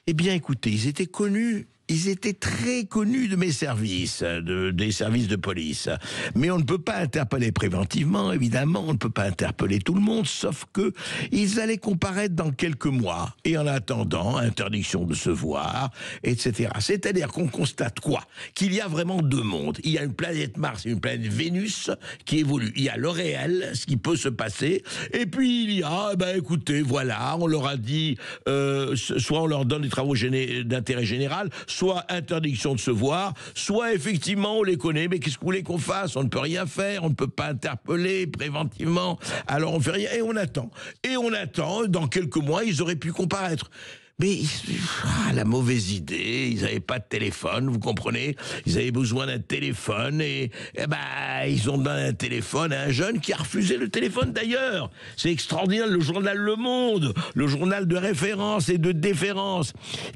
Eh bien, écoutez, ils étaient connus. Ils étaient très connus de mes services, des services de police. Mais on ne peut pas interpeller préventivement, évidemment, on ne peut pas interpeller tout le monde, sauf que ils allaient comparaître dans quelques mois. Et en attendant, interdiction de se voir, etc. C'est-à-dire qu'on constate quoi? Qu'il y a vraiment deux mondes. Il y a une planète Mars et une planète Vénus qui évoluent. Il y a le réel, ce qui peut se passer, et puis il y a, écoutez, voilà, on leur a dit, soit on leur donne des travaux d'intérêt général, soit interdiction de se voir, soit effectivement on les connaît, mais qu'est-ce que vous voulez qu'on fasse? On ne peut rien faire, on ne peut pas interpeller préventivement, alors on fait rien, et on attend. Et on attend, dans quelques mois, ils auraient pu comparaître. Mais la mauvaise idée, ils n'avaient pas de téléphone, vous comprenez? Ils avaient besoin d'un téléphone et ils ont donné un téléphone à un jeune qui a refusé le téléphone d'ailleurs. C'est extraordinaire, le journal Le Monde, le journal de référence et de déférence,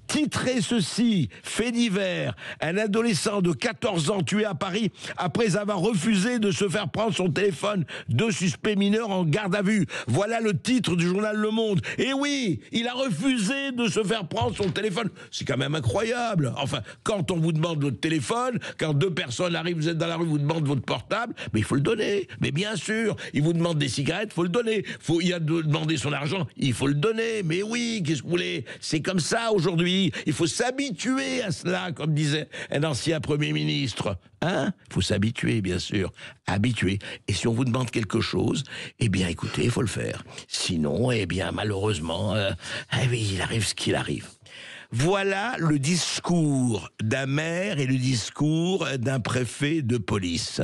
titrait ceci, fait divers, un adolescent de 14 ans tué à Paris après avoir refusé de se faire prendre son téléphone, 2 suspects mineurs en garde à vue. Voilà le titre du journal Le Monde. Et oui, il a refusé de se faire prendre son téléphone. C'est quand même incroyable. Enfin, quand on vous demande votre téléphone, quand 2 personnes arrivent, vous êtes dans la rue, vous demandent votre portable, mais il faut le donner. Mais bien sûr, ils vous demandent des cigarettes, il faut le donner. Il y a de demander son argent, il faut le donner. Mais oui, qu'est-ce que vous voulez? C'est comme ça aujourd'hui. Il faut s'habituer à cela, comme disait un ancien Premier ministre. Il faut s'habituer, bien sûr. Habituer. Et si on vous demande quelque chose, eh bien, écoutez, il faut le faire. Sinon, eh bien, malheureusement, il arrive ce qu'il arrive. Voilà le discours d'un maire et le discours d'un préfet de police.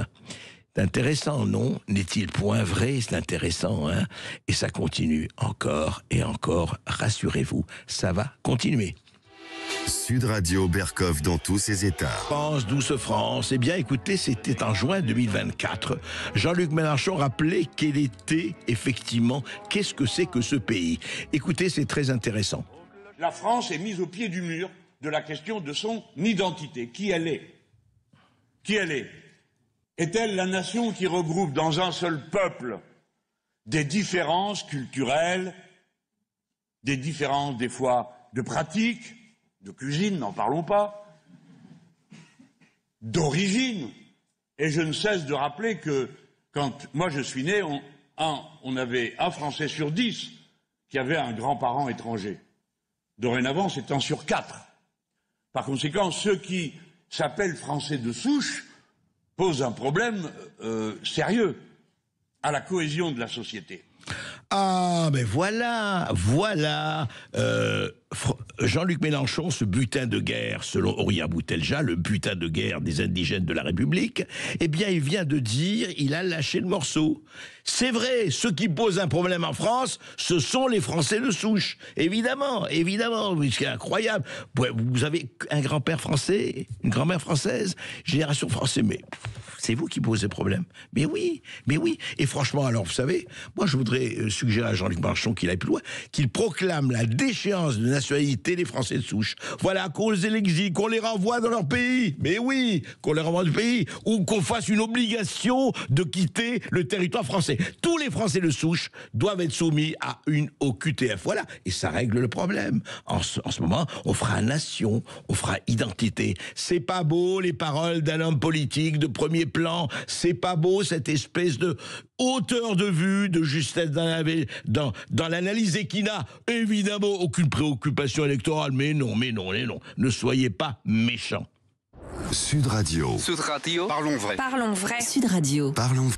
C'est intéressant, non? N'est-il point vrai? C'est intéressant, hein? Et ça continue encore et encore. Rassurez-vous, ça va continuer. Sud Radio Berkov dans tous ses états. France, douce France. Eh bien, écoutez, c'était en juin 2024. Jean-Luc Mélenchon rappelait quel était, effectivement, qu'est-ce que c'est que ce pays. Écoutez, c'est très intéressant. La France est mise au pied du mur de la question de son identité. Qui elle est? Qui elle est? Est-elle la nation qui regroupe dans un seul peuple des différences culturelles, des différences, des fois, de pratiques, de cuisine, n'en parlons pas, d'origine. Et je ne cesse de rappeler que quand moi je suis né, on avait 1 Français sur 10 qui avait un grand-parent étranger. Dorénavant, c'est 1 sur 4. Par conséquent, ceux qui s'appellent Français de souche posent un problème sérieux à la cohésion de la société. Ah, mais voilà, Jean-Luc Mélenchon, ce butin de guerre, selon Aurélien Boutelja, le butin de guerre des indigènes de la République, eh bien, il vient de dire, il a lâché le morceau. C'est vrai, ceux qui posent un problème en France, ce sont les Français de souche. Évidemment, c'est incroyable. Vous avez un grand-père français, une grand-mère française, génération française, mais c'est vous qui posez problème. Mais oui. Et franchement, alors, vous savez, moi, je voudrais suggérer à Jean-Luc Mélenchon qu'il aille plus loin, qu'il proclame la déchéance de nationalité des Français de souche. Voilà, qu'on les exile, qu'on les renvoie dans leur pays. Mais oui, qu'on les renvoie du pays. Ou qu'on fasse une obligation de quitter le territoire français. Tous les Français de souche doivent être soumis au QTF. Voilà. Et ça règle le problème. En ce moment, on fera nation, on fera identité. C'est pas beau, les paroles d'un homme politique de premier plan. C'est pas beau, cette espèce de hauteur de vue, de justesse dans l'analyse et qui n'a évidemment aucune préoccupation électorale. Mais non. Ne soyez pas méchants. Sud Radio. Parlons vrai. Parlons vrai. Sud Radio. Parlons.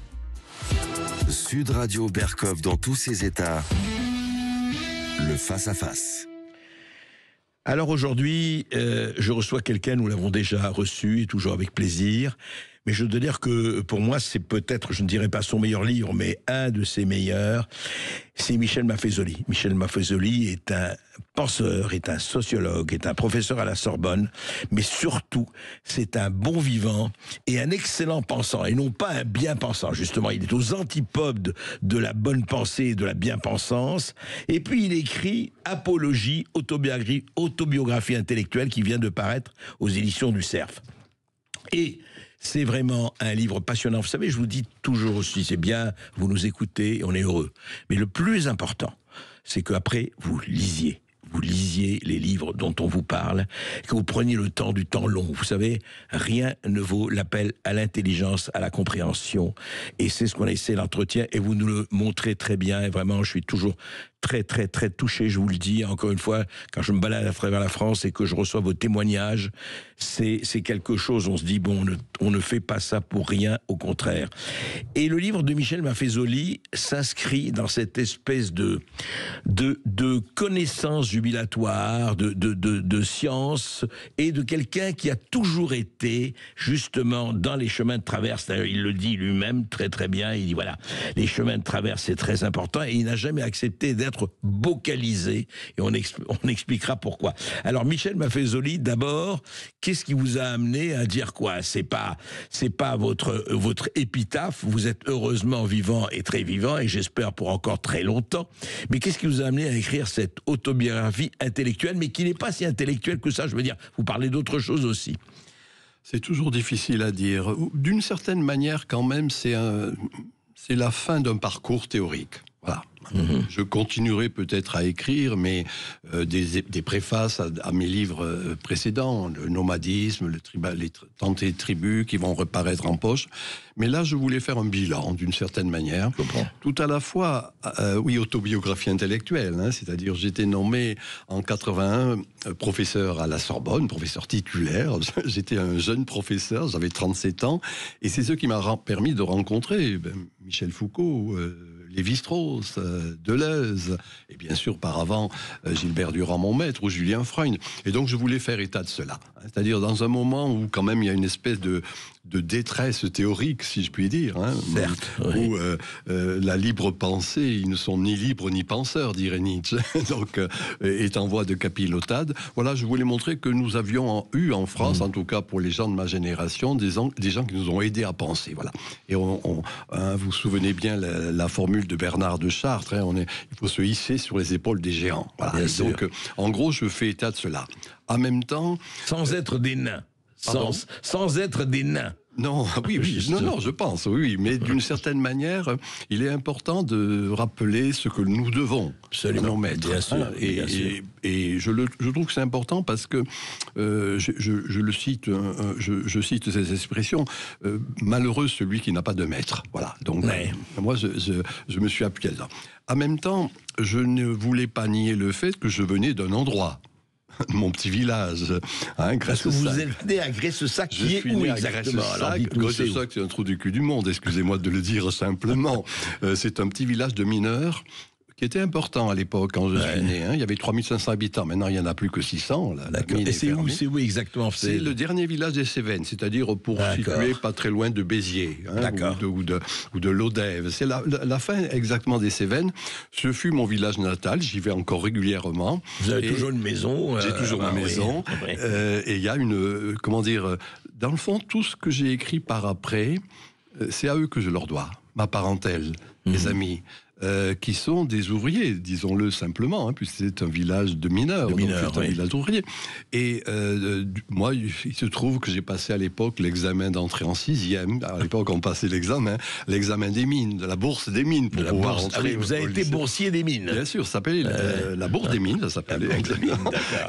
Sud Radio Berkov dans tous ses états. Le face-à-face. Alors aujourd'hui, je reçois quelqu'un, nous l'avons déjà reçu, et toujours avec plaisir. Mais je dois dire que pour moi, c'est peut-être, je ne dirais pas son meilleur livre, mais un de ses meilleurs, c'est Michel Maffezoli. Michel Maffezoli est un penseur, est un sociologue, est un professeur à la Sorbonne, mais surtout, c'est un bon vivant et un excellent pensant, et non pas un bien-pensant. Justement, il est aux antipodes de la bonne pensée et de la bien-pensance. Et puis, il écrit Apologie, autobiographie intellectuelle, qui vient de paraître aux éditions du Cerf. Et c'est vraiment un livre passionnant. Vous savez, je vous dis toujours aussi, c'est bien, vous nous écoutez, on est heureux. Mais le plus important, c'est qu'après, vous lisiez les livres dont on vous parle, que vous preniez le temps du temps long. Vous savez, rien ne vaut l'appel à l'intelligence, à la compréhension. Et c'est ce qu'on essaie d'entretien. Et vous nous le montrez très bien. Et vraiment, je suis toujours très touché, je vous le dis, encore une fois, quand je me balade à travers la France et que je reçois vos témoignages, c'est quelque chose, on se dit, bon, on ne fait pas ça pour rien, au contraire. Et le livre de Michel Maffezoli s'inscrit dans cette espèce de connaissance jubilatoire, de science, et de quelqu'un qui a toujours été, justement, dans les chemins de traverse. D'ailleurs, il le dit lui-même très bien, il dit, voilà, les chemins de traverse, c'est très important, et il n'a jamais accepté d'être vocalisé, et on expliquera pourquoi. Alors Michel Maffezoli, d'abord, qu'est-ce qui vous a amené à dire quoi? C'est pas votre épitaphe, vous êtes heureusement vivant et très vivant, et j'espère pour encore très longtemps, mais qu'est-ce qui vous a amené à écrire cette autobiographie intellectuelle, mais qui n'est pas si intellectuelle que ça, je veux dire, vous parlez d'autre chose aussi. C'est toujours difficile à dire. D'une certaine manière, quand même, c'est la fin d'un parcours théorique. Voilà. Je continuerai peut-être à écrire, mais des préfaces à mes livres précédents, le nomadisme, les Tantes et tribus qui vont reparaître en poche. Mais là, je voulais faire un bilan, d'une certaine manière. Tout à la fois, autobiographie intellectuelle, hein, c'est-à-dire j'étais nommé en 81 professeur à la Sorbonne, professeur titulaire. J'étais un jeune professeur, j'avais 37 ans, et c'est ce qui m'a permis de rencontrer Michel Foucault, Lévi-Strauss, Deleuze, et bien sûr par avant Gilbert Durand, mon maître, ou Julien Freund. Et donc je voulais faire état de cela. C'est-à-dire dans un moment où quand même il y a une espèce de détresse théorique, si je puis dire, hein, certes, où la libre pensée, ils ne sont ni libres ni penseurs, dirait Nietzsche, donc est en voie de capilotade. Voilà, je voulais montrer que nous avions eu en France, en tout cas pour les gens de ma génération, des gens qui nous ont aidés à penser. Voilà. Et vous vous souvenez bien la formule de Bernard de Chartres, hein, il faut se hisser sur les épaules des géants. Voilà. Donc, en gros, je fais état de cela. En même temps... Sans être des nains. Sans être des nains. Non, non, je pense, oui, mais d'une certaine manière, il est important de rappeler ce que nous devons à nos maîtres. Bien sûr, et je trouve que c'est important parce que je cite ces expressions, malheureux celui qui n'a pas de maître. Voilà. Donc moi, je me suis appuyé là. En même temps, je ne voulais pas nier le fait que je venais d'un endroit. Mon petit village, hein, parce que vous êtes né à Gressessac, qui est où exactement? Gressessac, c'est un trou du cul du monde, excusez-moi de le dire simplement. C'est un petit village de mineurs qui était important à l'époque quand je suis né. Il y avait 3500 habitants, maintenant il n'y en a plus que 600. Et c'est où exactement? C'est le dernier village des Cévennes, c'est-à-dire pour situer pas très loin de Béziers ou de Lodève. C'est la fin exactement des Cévennes. Ce fut mon village natal, j'y vais encore régulièrement. Vous avez toujours une maison? J'ai toujours ma maison. Et il y a une... comment dire... Dans le fond, tout ce que j'ai écrit par après, c'est à eux que je leur dois. Ma parentèle, mes amis... qui sont des ouvriers, disons-le simplement, puisque c'est un village de mineurs, c'est un village d'ouvriers. Et moi, il se trouve que j'ai passé à l'époque l'examen d'entrée en 6e. À l'époque, on passait l'examen des mines, de la bourse des mines, pour pouvoir entrer. Vous avez été boursier des mines? Bien sûr, ça s'appelait la bourse des mines, ça s'appelait,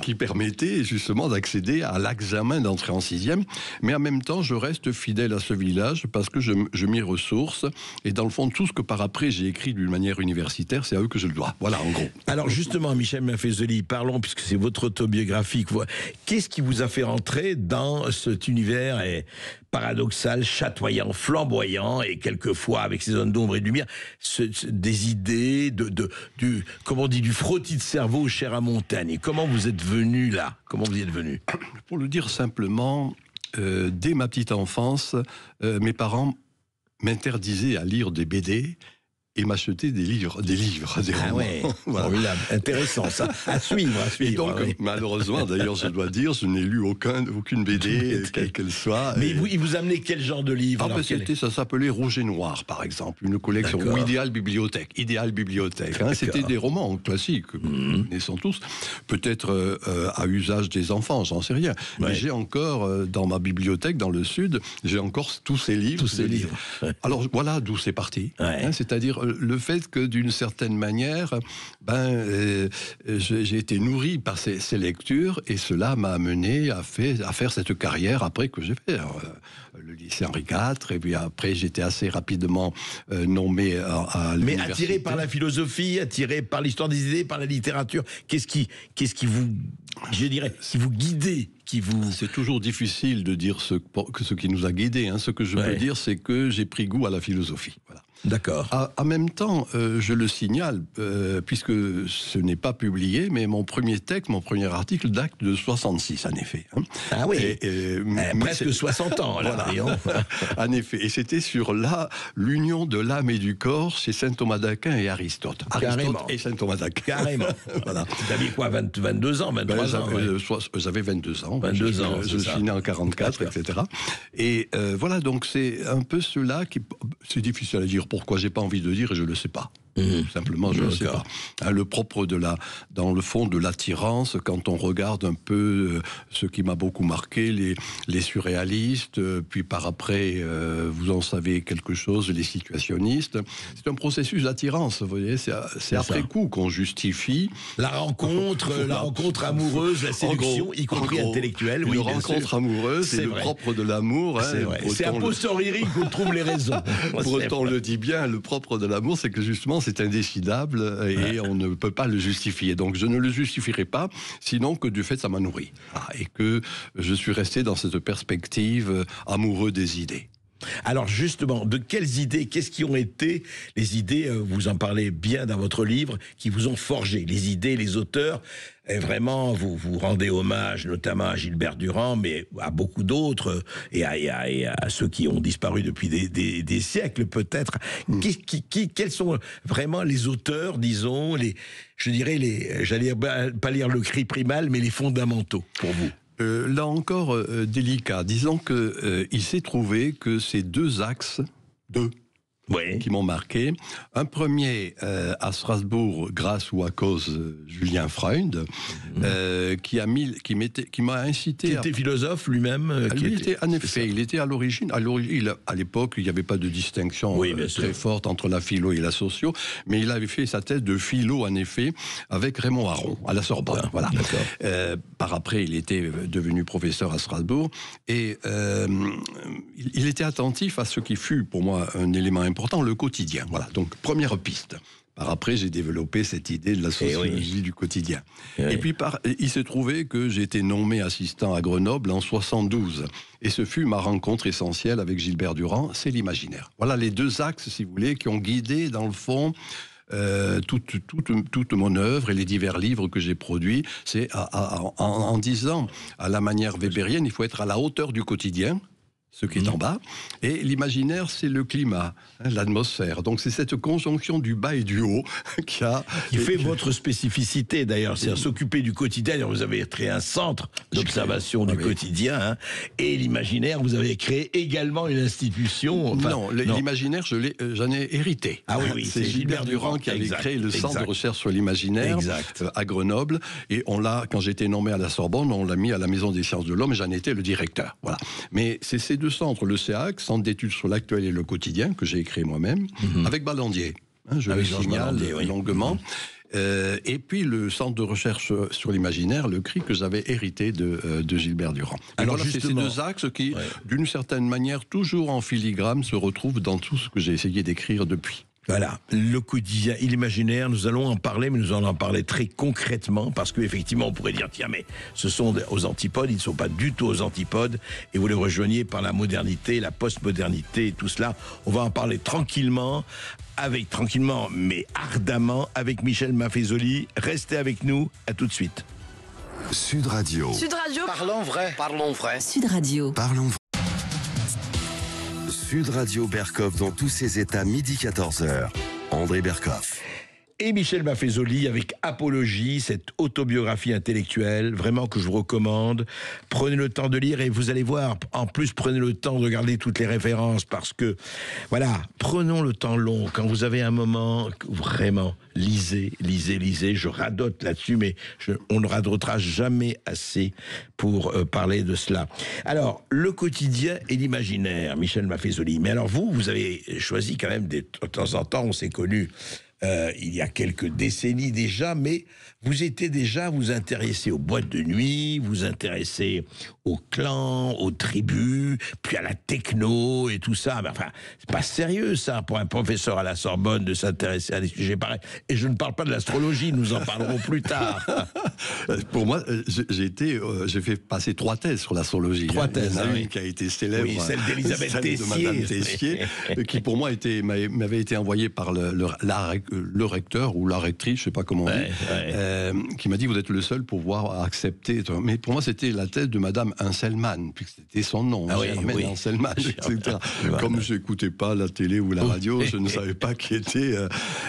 qui permettait justement d'accéder à l'examen d'entrée en 6e. Mais en même temps, je reste fidèle à ce village parce que je m'y ressource. Et dans le fond, tout ce que par après j'ai écrit d'une manière universitaire, c'est à eux que je le dois. Voilà, en gros. Alors justement, Michel Maffezoli, parlons, puisque c'est votre autobiographique. Qu'est-ce qui vous a fait rentrer dans cet univers paradoxal, chatoyant, flamboyant, et quelquefois, avec ses zones d'ombre et de lumière, des idées, du frottis de cerveau cher à Montaigne? Comment vous êtes venu là? Comment vous y êtes venu? Pour le dire simplement, dès ma petite enfance, mes parents m'interdisaient à lire des BD et m'acheter des livres, des romans. Voilà. Intéressant, ça. À suivre. Et donc, malheureusement, d'ailleurs, je dois dire, je n'ai lu aucune BD, quelle qu'elle soit. Mais il vous amenait quel genre de livre? Ça s'appelait Rouge et Noir, par exemple, une collection, ou Idéal Bibliothèque. C'était des romans classiques, que nous connaissons tous, peut-être à usage des enfants, j'en sais rien. Mais j'ai encore, dans ma bibliothèque, dans le Sud, j'ai encore tous ces livres. Alors, voilà d'où c'est parti. C'est-à-dire le fait que d'une certaine manière, j'ai été nourri par ces lectures, et cela m'a amené à faire cette carrière après que j'ai fait le lycée Henri IV, et puis après j'étais assez rapidement nommé à l'université. Mais attiré par la philosophie, attiré par l'histoire des idées, par la littérature, qu'est-ce qui vous, je dirais, qui vous guidait? C'est toujours difficile de dire ce qui nous a guidés. Ce que je peux dire, c'est que j'ai pris goût à la philosophie. Voilà. D'accord. En même temps, je le signale, puisque ce n'est pas publié, mais mon premier article date de 66, en effet. Ah oui, presque 60 ans, là. Voilà. En effet, et c'était sur l'union de l'âme et du corps chez saint Thomas d'Aquin et Aristote. Aristote et saint Thomas d'Aquin. Carrément. Voilà. Vous aviez quoi, 22 ans, 23 ans? J'avais 22 ans. 22 ans, je suis né en 44, etc. Et voilà, donc c'est un peu cela qui... C'est difficile à dire. Pourquoi j'ai pas envie de dire, et je le sais pas. Simplement, je ne sais pas. Le propre dans le fond de l'attirance, quand on regarde un peu ce qui m'a beaucoup marqué, les surréalistes, puis par après, vous en savez quelque chose, les situationnistes, c'est un processus d'attirance, vous voyez, c'est après coup qu'on justifie. La rencontre amoureuse, la séduction, y compris intellectuelle. Une rencontre amoureuse, c'est le propre de l'amour. C'est a posteriori qu'on trouve les raisons. Breton le dit bien, le propre de l'amour, c'est que justement, c'est indécidable et on ne peut pas le justifier. Donc je ne le justifierai pas, sinon que du fait ça m'a nourri. Et que je suis resté dans cette perspective amoureux des idées. Alors justement, de quelles idées, qu'est-ce qui ont été les idées, vous en parlez bien dans votre livre, qui vous ont forgé, les idées, les auteurs, et vraiment vous rendez hommage notamment à Gilbert Durand, mais à beaucoup d'autres, et à ceux qui ont disparu depuis des siècles peut-être. Quels sont vraiment les auteurs, disons, j'allais pas lire le cri primal, mais les fondamentaux pour vous? Là encore, délicat. Disons qu'il s'est trouvé que ces deux axes, qui m'ont marqué. Un premier à Strasbourg, grâce ou à cause Julien Freund, qui m'a incité. Qui était philosophe lui-même. Il était à l'origine. À l'époque, il n'y avait pas de distinction très forte entre la philo et la socio, mais il avait fait sa thèse de philo, en effet, avec Raymond Aron à la Sorbonne. Voilà. Par après, il était devenu professeur à Strasbourg et il était attentif à ce qui fut pour moi un élément important, le quotidien. Voilà, donc première piste. Par après, j'ai développé cette idée de la sociologie du quotidien. Et puis, il s'est trouvé que j'ai été nommé assistant à Grenoble en 72. Et ce fut ma rencontre essentielle avec Gilbert Durand, c'est l'imaginaire. Voilà les deux axes, si vous voulez, qui ont guidé, dans le fond, toute mon œuvre et les divers livres que j'ai produits. C'est en disant à la manière weberienne, il faut être à la hauteur du quotidien, ce qui est en bas, et l'imaginaire, c'est le climat, l'atmosphère. Donc c'est cette conjonction du bas et du haut qui fait votre spécificité d'ailleurs, c'est s'occuper du quotidien. Alors, vous avez créé un centre d'observation du quotidien, hein, et l'imaginaire, vous avez créé également une institution. Non, l'imaginaire, j'en ai hérité. Ah oui, c'est Gilbert Durand qui avait créé le centre de recherche sur l'imaginaire à Grenoble, et quand j'étais nommé à la Sorbonne, on l'a mis à la Maison des sciences de l'homme, et j'en étais le directeur. Voilà. Mais c'est ces deux centres, le CEAC, Centre d'études sur l'actuel et le quotidien, que j'ai créé moi-même, avec Ballandier, je le signale longuement, et puis le centre de recherche sur l'imaginaire, le CRI, que j'avais hérité de Gilbert Durand. Alors voilà, c'est ces deux axes qui, d'une certaine manière, toujours en filigrane, se retrouvent dans tout ce que j'ai essayé d'écrire depuis. Voilà, le quotidien et l'imaginaire, nous allons en parler, mais nous allons en parler très concrètement, parce qu'effectivement, on pourrait dire, tiens, mais ce sont aux antipodes, ils ne sont pas du tout aux antipodes, et vous les rejoignez par la modernité, la postmodernité, et tout cela. On va en parler tranquillement, mais ardemment, avec Michel Maffezoli. Restez avec nous, à tout de suite. Sud Radio. Sud Radio. Parlons vrai. Parlons vrai. Sud Radio. Parlons vrai. Sud Radio Berkov dans tous ses états, midi 14h. André Berkov. Et Michel Maffezoli avec Apologie, cette autobiographie intellectuelle, vraiment que je vous recommande. Prenez le temps de lire et vous allez voir, en plus prenez le temps de regarder toutes les références, parce que, voilà, prenons le temps long. Quand vous avez un moment, vraiment, lisez, je radote là-dessus, mais on ne radotera jamais assez pour parler de cela. Alors, le quotidien et l'imaginaire, Michel Maffezoli. Mais alors vous avez choisi quand même, de temps en temps, on s'est connus il y a quelques décennies déjà, mais vous intéressez aux boîtes de nuit, vous intéressez aux clans, aux tribus, puis à la techno et tout ça. Mais enfin, c'est pas sérieux ça pour un professeur à la Sorbonne de s'intéresser à des sujets pareils. Et je ne parle pas de l'astrologie, nous en parlerons plus tard. Pour moi, j'ai fait passer 3 thèses sur l'astrologie. 3 thèses, une qui a été célèbre. Oui, celle d'Elisabeth Tessier, qui pour moi m'avait été envoyée par le recteur ou la rectrice, je sais pas comment on dit, qui m'a dit vous êtes le seul pour pouvoir accepter. Mais pour moi c'était la thèse de Madame Anselman, puisque c'était son nom, Germaine Anselman, etc. Comme je n'écoutais pas la télé ou la radio, je ne savais pas qui était.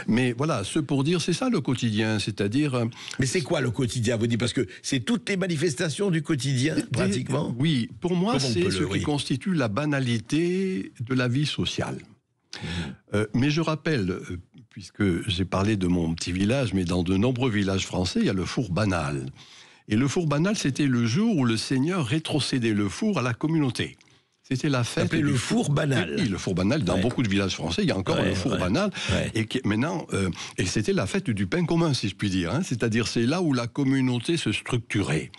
Mais voilà, ce pour dire, c'est ça le quotidien, c'est-à-dire. Mais c'est quoi le quotidien, vous dites, parce que c'est toutes les manifestations du quotidien, pratiquement. Oui, pour moi c'est ce qui constitue la banalité de la vie sociale. Mais je rappelle, puisque j'ai parlé de mon petit village, mais dans de nombreux villages français, il y a le four banal. Et le four banal, c'était le jour où le Seigneur rétrocédait le four à la communauté. C'était la fête. Appelé le four banal. Oui, le four banal. Dans beaucoup de villages français, il y a encore le four banal. Et maintenant, et c'était la fête du pain commun, si je puis dire. Hein. C'est-à-dire, c'est là où la communauté se structurait.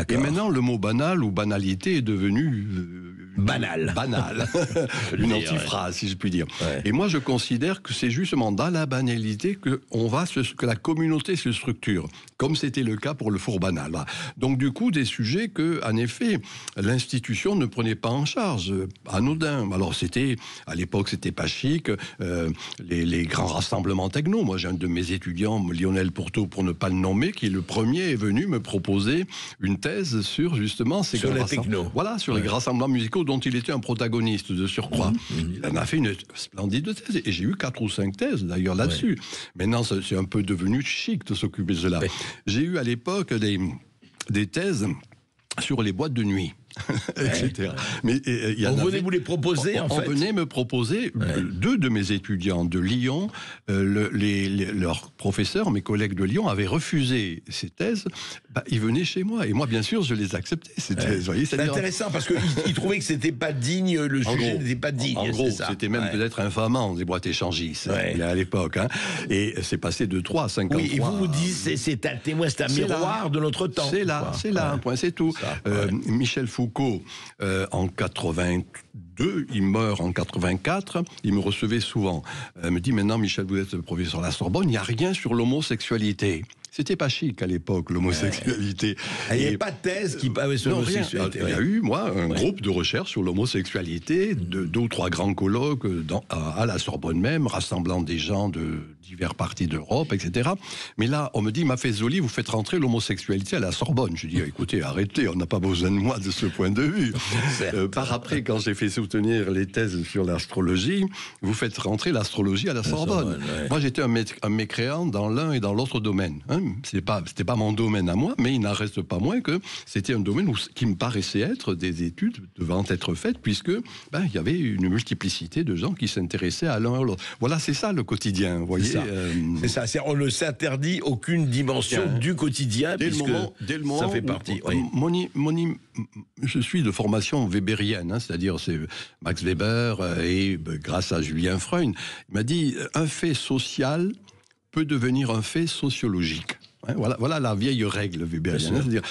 Et maintenant, le mot banal ou banalité est devenu banal. Banal. Une antiphrase, si je puis dire. Et moi, je considère que c'est justement dans la banalité que la communauté se structure, comme c'était le cas pour le four banal. Donc, du coup, des sujets que, en effet, l'institution ne prenait pas en charge. Anodin. Alors à l'époque c'était pas chic, les grands rassemblements techno. Moi j'ai un de mes étudiants, Lionel Pourteau pour ne pas le nommer, qui le premier est venu me proposer une thèse sur justement ces sur la techno. Voilà, sur les rassemblements musicaux dont il était un protagoniste de surcroît. Il en a fait une splendide thèse et j'ai eu 4 ou 5 thèses d'ailleurs là-dessus. Maintenant c'est un peu devenu chic de s'occuper de cela. J'ai eu à l'époque des thèses sur les boîtes de nuit. etc. Mais on venait vous les proposer, on venait me proposer 2 de mes étudiants de Lyon, leurs professeurs, mes collègues de Lyon avaient refusé ces thèses. Ils venaient chez moi et moi, bien sûr, je les acceptais. C'est intéressant parce qu'ils trouvaient que c'était pas digne, le sujet n'était pas digne. En gros, c'était même peut-être infamant des boîtes échangistes à l'époque. Hein. Et c'est passé de 3 à 5 ans. Oui, et vous dites c'est un témoin, c'est un miroir de notre temps. C'est là, un point, c'est tout. Michel Foucault, en 82, il meurt en 84, il me recevait souvent. Me dit maintenant, Michel, vous êtes professeur à la Sorbonne, il n'y a rien sur l'homosexualité. c'était pas chic à l'époque, l'homosexualité. Il n'y avait pas de thèse qui parlait sur l'homosexualité. Il y a eu, moi, un groupe de recherche sur l'homosexualité, de 2 ou 3 grands colloques à la Sorbonne même, rassemblant des gens de divers parties d'Europe, etc. Mais là, on me dit, Maffezoli, vous faites rentrer l'homosexualité à la Sorbonne. Je dis, écoutez, arrêtez, on n'a pas besoin de moi de ce point de vue. Par après, quand j'ai fait soutenir les thèses sur l'astrologie, vous faites rentrer l'astrologie à la Sorbonne. Moi, j'étais un mécréant dans l'un et dans l'autre domaine. Hein. C'était pas mon domaine à moi, mais il n'en reste pas moins que c'était un domaine qui me paraissait être des études devant être faites, puisque il y avait une multiplicité de gens qui s'intéressaient à l'un à l'autre. Voilà, c'est ça le quotidien, vous voyez. C'est ça. On ne s'interdit aucune dimension du quotidien, dès le moment ça fait partie. Je suis de formation weberienne, hein, c'est-à-dire c'est Max Weber et grâce à Julien Freund, il m'a dit un fait social peut devenir un fait sociologique. Hein, voilà la vieille règle weberienne. Hein, c'est-à-dire,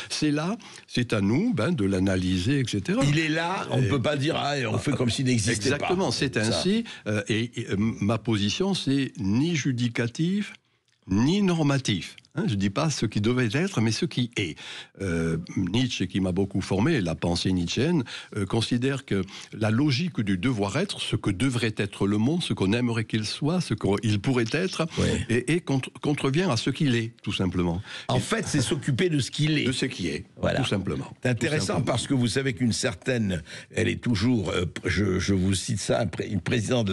c'est à nous de l'analyser, etc. Il est là, on ne peut pas dire on fait comme s'il n'existait pas. Exactement, c'est ainsi. Et ma position, c'est ni judicatif, ni normatif. Hein, je ne dis pas ce qui devait être, mais ce qui est. Nietzsche, qui m'a beaucoup formé, la pensée nietzschéenne, considère que la logique du devoir-être, ce que devrait être le monde, ce qu'on aimerait qu'il soit, ce qu'il pourrait être, et contrevient à ce qu'il est, tout simplement. En fait, c'est s'occuper de ce qu'il est. De ce qui est, tout simplement. C'est intéressant parce que vous savez qu'une certaine, elle est toujours, je vous cite ça, une présidente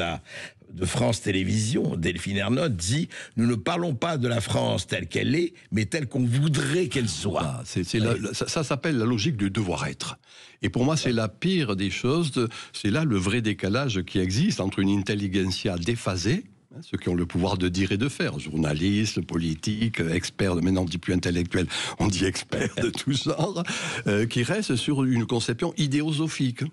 de France Télévisions, Delphine Ernotte, dit « Nous ne parlons pas de la France telle qu'elle est, mais telle qu'on voudrait qu'elle soit. » Ça s'appelle la logique du devoir-être. Et pour moi, c'est la pire des choses. C'est là le vrai décalage qui existe entre une intelligentsia déphasée, ceux qui ont le pouvoir de dire et de faire, journalistes, politiques, experts, maintenant on ne dit plus intellectuels, on dit experts de tout genre, qui restent sur une conception idéosophique.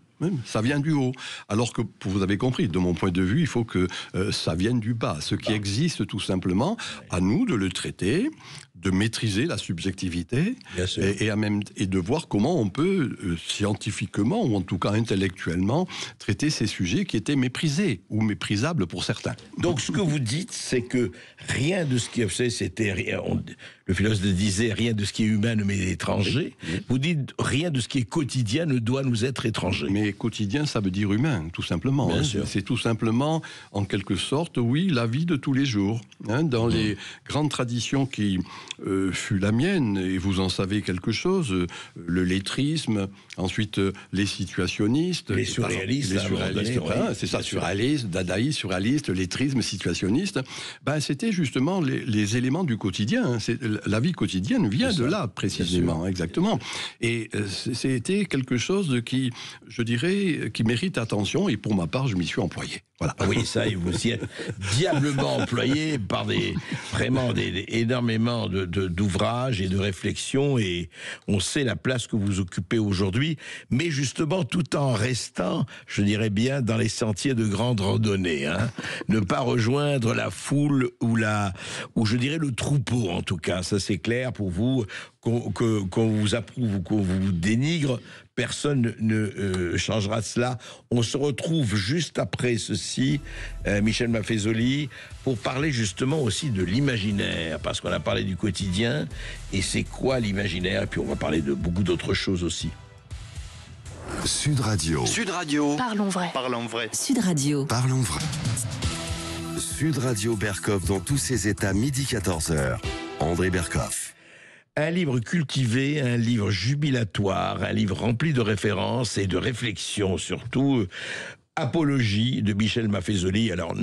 Ça vient du haut. Alors que, vous avez compris, de mon point de vue, il faut que ça vienne du bas. Ce qui existe tout simplement, à nous de le traiter, de maîtriser la subjectivité et de voir comment on peut scientifiquement ou en tout cas intellectuellement traiter ces sujets qui étaient méprisés ou méprisables pour certains. Donc ce que vous dites, c'est que rien de ce qui le philosophe disait rien de ce qui est humain ne m'est étranger. Vous dites rien de ce qui est quotidien ne doit nous être étranger. Mais quotidien, ça veut dire humain, tout simplement. Bien sûr. C'est tout simplement, en quelque sorte, la vie de tous les jours. Hein, dans les grandes traditions qui fut la mienne, et vous en savez quelque chose, le lettrisme, ensuite les situationnistes, les surréalistes, c'est ça, surréalistes, dadaïstes, surréalistes, lettrisme, situationniste. C'était justement les éléments du quotidien. La vie quotidienne vient de là, précisément, exactement. Et c'était quelque chose qui, je dirais, qui mérite attention, et pour ma part, je m'y suis employé. Voilà. Oui, ça, et vous y êtes diablement employé par énormément d'ouvrages et de réflexions, et on sait la place que vous occupez aujourd'hui, mais justement tout en restant, je dirais bien, dans les sentiers de grande randonnée. Hein. Ne pas rejoindre la foule ou je dirais le troupeau, en tout cas. Ça, c'est clair pour vous, qu'on vous approuve ou qu'on vous dénigre. Personne ne changera cela. On se retrouve juste après ceci, Michel Maffezoli, pour parler justement aussi de l'imaginaire, parce qu'on a parlé du quotidien, et c'est quoi l'imaginaire, et puis on va parler de beaucoup d'autres choses aussi. Sud Radio. Sud Radio. Parlons vrai. Parlons vrai. Sud Radio. Parlons vrai. Sud Radio Berkov dans tous ses états, midi 14h. André Berkov. Un livre cultivé, un livre jubilatoire, un livre rempli de références et de réflexions, surtout. Apologie de Michel Maffezoli. Alors,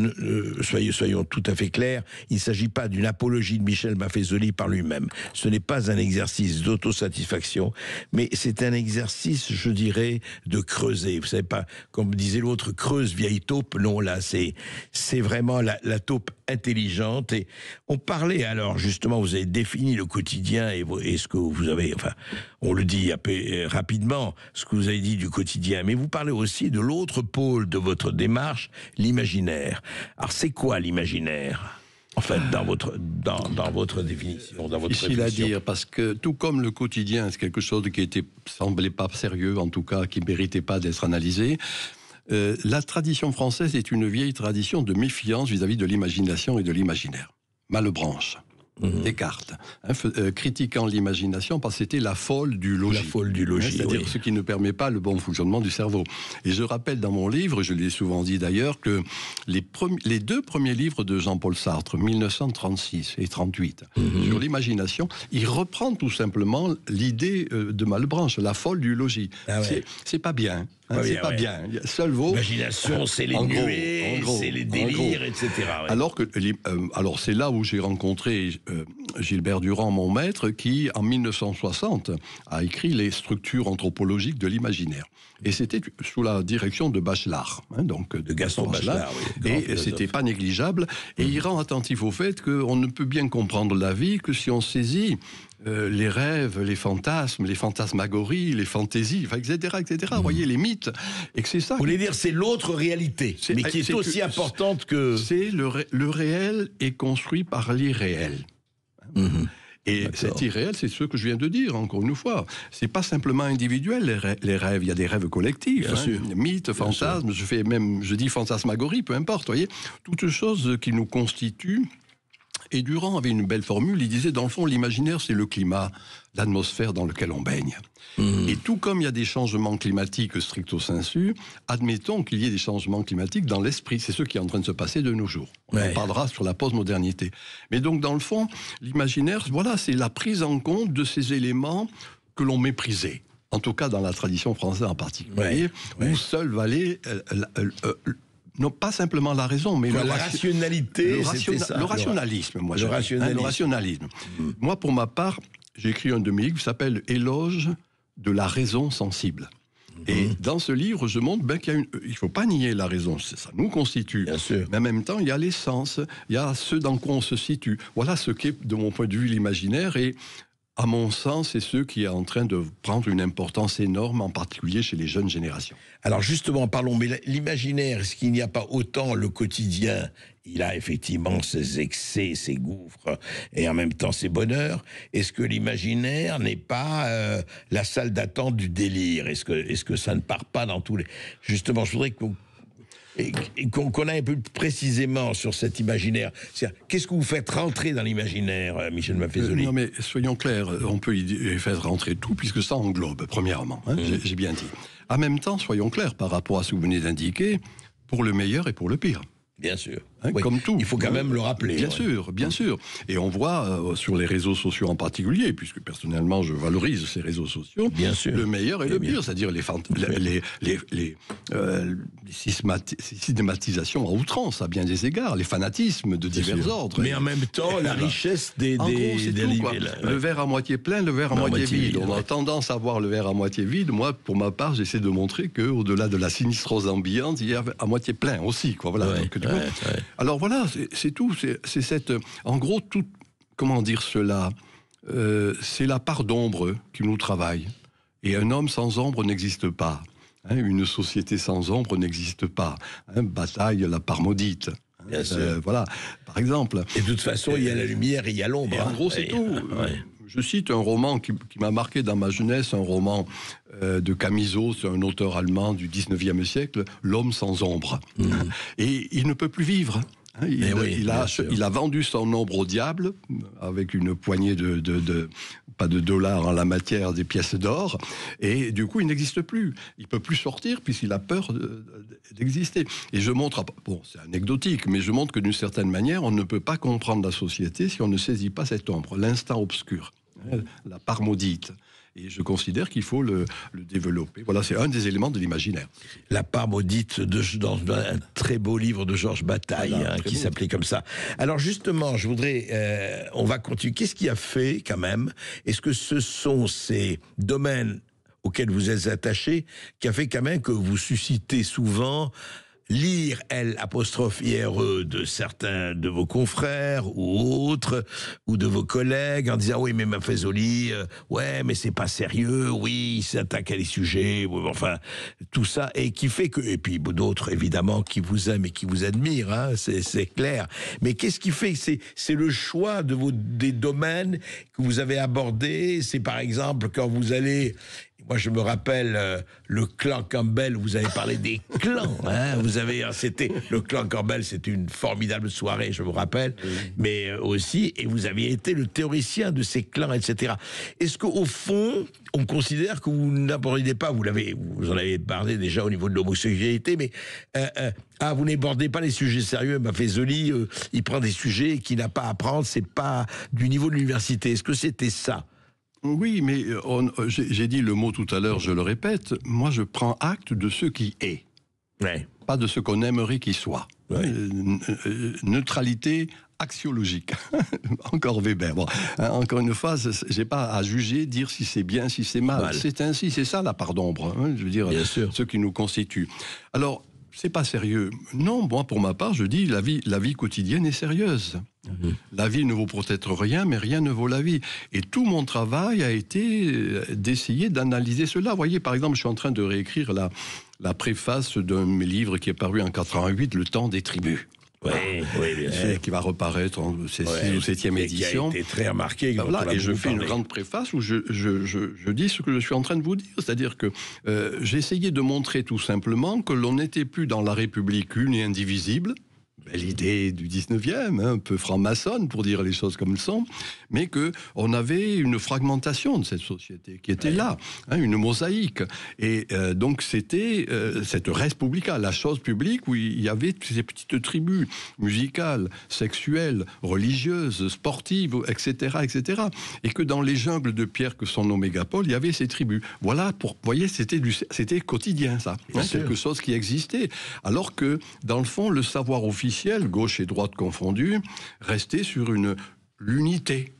soyons tout à fait clairs, il ne s'agit pas d'une apologie de Michel Maffezoli par lui-même. Ce n'est pas un exercice d'autosatisfaction, mais c'est un exercice, je dirais, de creuser. Vous savez pas, comme disait l'autre, creuse vieille taupe. Non, là, c'est vraiment la taupe intelligente. Et on parlait alors, justement, vous avez défini le quotidien et ce que vous avez, enfin, on le dit rapidement, ce que vous avez dit du quotidien, mais vous parlez aussi de l'autre pôle de votre démarche, l'imaginaire. Alors, c'est quoi l'imaginaire ? En fait, dans votre définition, dans votre difficile à dire, parce que tout comme le quotidien, c'est quelque chose qui semblait pas sérieux, en tout cas, qui méritait pas d'être analysé. La tradition française est une vieille tradition de méfiance vis-à-vis de l'imagination et de l'imaginaire. Malebranche. Descartes, critiquant l'imagination parce que c'était la folle du logis. La folle du logis, c'est-à-dire ce qui ne permet pas le bon fonctionnement du cerveau. Et je rappelle dans mon livre, je l'ai souvent dit d'ailleurs, que les deux premiers livres de Jean-Paul Sartre, 1936 et 38, sur l'imagination, il reprend tout simplement l'idée de Malebranche, la folle du logis. C'est pas bien. C'est pas bien. Seul vaut. L'imagination, c'est les nuées, c'est les délires, etc. Alors c'est là où j'ai rencontré Gilbert Durand, mon maître, qui en 1960 a écrit les structures anthropologiques de l'imaginaire. Et c'était sous la direction de Bachelard, donc de Gaston Bachelard. Et c'était pas négligeable. Et il rend attentif au fait qu'on ne peut bien comprendre la vie que si on saisit les rêves, les fantasmes, les fantasmagories, les fantaisies, etc., etc. Vous voyez, les mythes. Et que c'est ça. Vous voulez dire, c'est l'autre réalité, mais qui est aussi importante que... C'est le réel est construit par l'irréel. Et cet irréel, c'est ce que je viens de dire, encore une fois. C'est pas simplement individuel, les rêves. Il y a des rêves collectifs, mythes, fantasmes, je dis fantasmagorie, peu importe, voyez. Toutes choses qui nous constituent. Et Durand avait une belle formule, il disait, dans le fond, l'imaginaire, c'est le climat, l'atmosphère dans lequel on baigne. Et tout comme il y a des changements climatiques stricto sensu, admettons qu'il y ait des changements climatiques dans l'esprit. C'est ce qui est en train de se passer de nos jours. On en parlera sur la postmodernité. Mais donc, dans le fond, l'imaginaire, voilà, c'est la prise en compte de ces éléments que l'on méprisait. En tout cas, dans la tradition française en particulier, où seul valait... non, pas simplement la raison, mais la rationalité, le rationalisme. Le rationalisme. Moi, pour ma part, j'ai écrit un de mes livres qui s'appelle « Éloge de la raison sensible ». Et dans ce livre, je montre qu'il ne faut pas nier la raison, ça nous constitue. Bien sûr. Mais en même temps, il y a l'essence, il y a ce dans quoi on se situe. Voilà ce qu'est, de mon point de vue, l'imaginaire. Et à mon sens, c'est ce qui est en train de prendre une importance énorme, en particulier chez les jeunes générations. Alors justement, parlons, mais l'imaginaire, est-ce qu'il n'y a pas autant le quotidien? Il a effectivement ses excès, ses gouffres, et en même temps ses bonheurs. Est-ce que l'imaginaire n'est pas la salle d'attente du délire? Est-ce que ça ne part pas dans tous les... Justement, je voudrais qu'on aille un peu plus précisément sur cet imaginaire. Qu'est-ce que vous faites rentrer dans l'imaginaire, Michel Maffezoli? Non, mais soyons clairs, on peut y faire rentrer tout, puisque ça englobe, premièrement. J'ai bien dit. En même temps, soyons clairs par rapport à ce que vous venez d'indiquer, pour le meilleur et pour le pire. Bien sûr. Comme tout. Il faut quand même le rappeler. Bien sûr, bien sûr. Et on voit sur les réseaux sociaux en particulier, puisque personnellement je valorise ces réseaux sociaux, bien sûr, le meilleur et le pire, c'est-à-dire les systématisations à outrance à bien des égards, les fanatismes de divers ordres. Mais en même temps, la richesse des le verre à moitié plein, le verre à moitié vide. On a tendance à voir le verre à moitié vide. Moi, pour ma part, j'essaie de montrer qu'au-delà de la sinistrose ambiante, il y a à moitié plein aussi. Voilà. Alors voilà, c'est tout. C'est cette, en gros, tout. Comment dire cela? C'est la part d'ombre qui nous travaille. Et un homme sans ombre n'existe pas. Une société sans ombre n'existe pas. Bataille, la part maudite. Bien sûr. Voilà, par exemple. Et de toute façon, il y a la lumière et il y a l'ombre. En gros, c'est tout. Je cite un roman qui m'a marqué dans ma jeunesse, un roman de Camusot, c'est un auteur allemand du 19e siècle, L'homme sans ombre. Et il ne peut plus vivre. Il a vendu son ombre au diable avec une poignée pas de dollars en la matière, des pièces d'or, et du coup il n'existe plus. Il peut plus sortir puisqu'il a peur d'exister. Et je montre, bon, c'est anecdotique, mais je montre que d'une certaine manière, on ne peut pas comprendre la société si on ne saisit pas cette ombre, l'instant obscur, la part maudite. Et je considère qu'il faut le développer. Voilà, c'est un des éléments de l'imaginaire. La part maudite dans un très beau livre de Georges Bataille, qui s'appelait comme ça. Alors justement, je voudrais... on va continuer. Qu'est-ce qui a fait, quand même, est-ce que ce sont ces domaines auxquels vous êtes attachés qui a fait quand même que vous suscitez souvent... lire L''IRE de certains de vos confrères ou autres, ou de vos collègues, en disant oui mais Maffezoli, ouais mais c'est pas sérieux, oui il s'attaque à des sujets, enfin tout ça, et qui fait que, et puis d'autres évidemment qui vous aiment et qui vous admirent, c'est clair, mais qu'est-ce qui fait que c'est le choix des domaines que vous avez abordés? C'est par exemple quand vous allez Moi, je me rappelle le clan Campbell. Vous avez parlé des clans. C'était le clan Campbell. C'était une formidable soirée, je vous rappelle. Oui. Mais aussi, et vous aviez été le théoricien de ces clans, etc. Est-ce qu'au fond, on considère que vous n'abordez pas, vous en avez parlé déjà au niveau de l'homosexualité, mais vous n'abordez pas les sujets sérieux. Maffezoli, il prend des sujets qu'il n'a pas à prendre. C'est pas du niveau de l'université. Est-ce que c'était ça? Oui, mais j'ai dit le mot tout à l'heure, je le répète, moi je prends acte de ce qui est, pas de ce qu'on aimerait qu'il soit. Neutralité axiologique. Encore Weber. Bon, encore une fois, j'ai pas à juger, dire si c'est bien, si c'est mal. C'est ainsi, c'est ça la part d'ombre, je veux dire, ce qui nous constitue. Alors, c'est pas sérieux. Non, moi, pour ma part, je dis la vie quotidienne est sérieuse. La vie ne vaut peut-être rien, mais rien ne vaut la vie. Et tout mon travail a été d'essayer d'analyser cela. Vous voyez, par exemple, je suis en train de réécrire la préface d'un de mes livres qui est paru en 88, Le temps des tribus. Oui, bien sûr. Qui va reparaître en 6e ou 7e édition. Qui a été très remarqué. Et je fais une grande préface où je dis ce que je suis en train de vous dire. C'est-à-dire que j'ai essayé de montrer tout simplement que l'on n'était plus dans la République une et indivisible. Belle idée du 19e, un peu franc-maçonne pour dire les choses comme elles sont, mais qu'on avait une fragmentation de cette société qui était là, une mosaïque. Et donc c'était cette res publica, la chose publique où il y avait ces petites tribus musicales, sexuelles, religieuses, sportives, etc., etc. Et que dans les jungles de pierre que sont nos mégapoles, il y avait ces tribus. Voilà, vous voyez, c'était quotidien ça, quelque chose qui existait. Alors que, dans le fond, le savoir officiel, gauche et droite confondues, restait sur l'unité.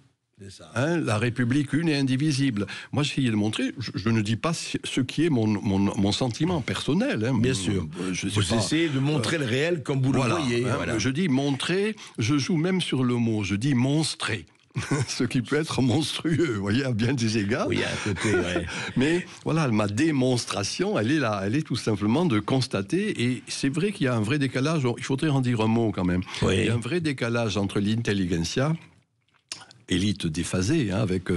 La République une et indivisible. Moi, j'ai essayé de montrer, je ne dis pas ce qui est mon sentiment personnel. Bien sûr. Vous essayez de montrer le réel comme vous le voyez. Je dis montrer, je joue même sur le mot, je dis monstrer. Ce qui peut être monstrueux, vous voyez, à bien des égards. Oui, à côté, Mais voilà, ma démonstration, elle est là. Elle est tout simplement de constater. Et c'est vrai qu'il y a un vrai décalage. Il faudrait en dire un mot quand même. Il y a un vrai décalage entre l'intelligentsia, élite déphasée, avec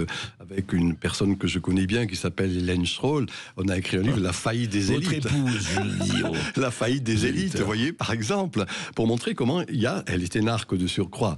une personne que je connais bien qui s'appelle Hélène Schroll. On a écrit un livre, La faillite des élites. Votre épouse, je dis. La faillite des élites, vous voyez, par exemple, pour montrer comment elle est énarque de surcroît,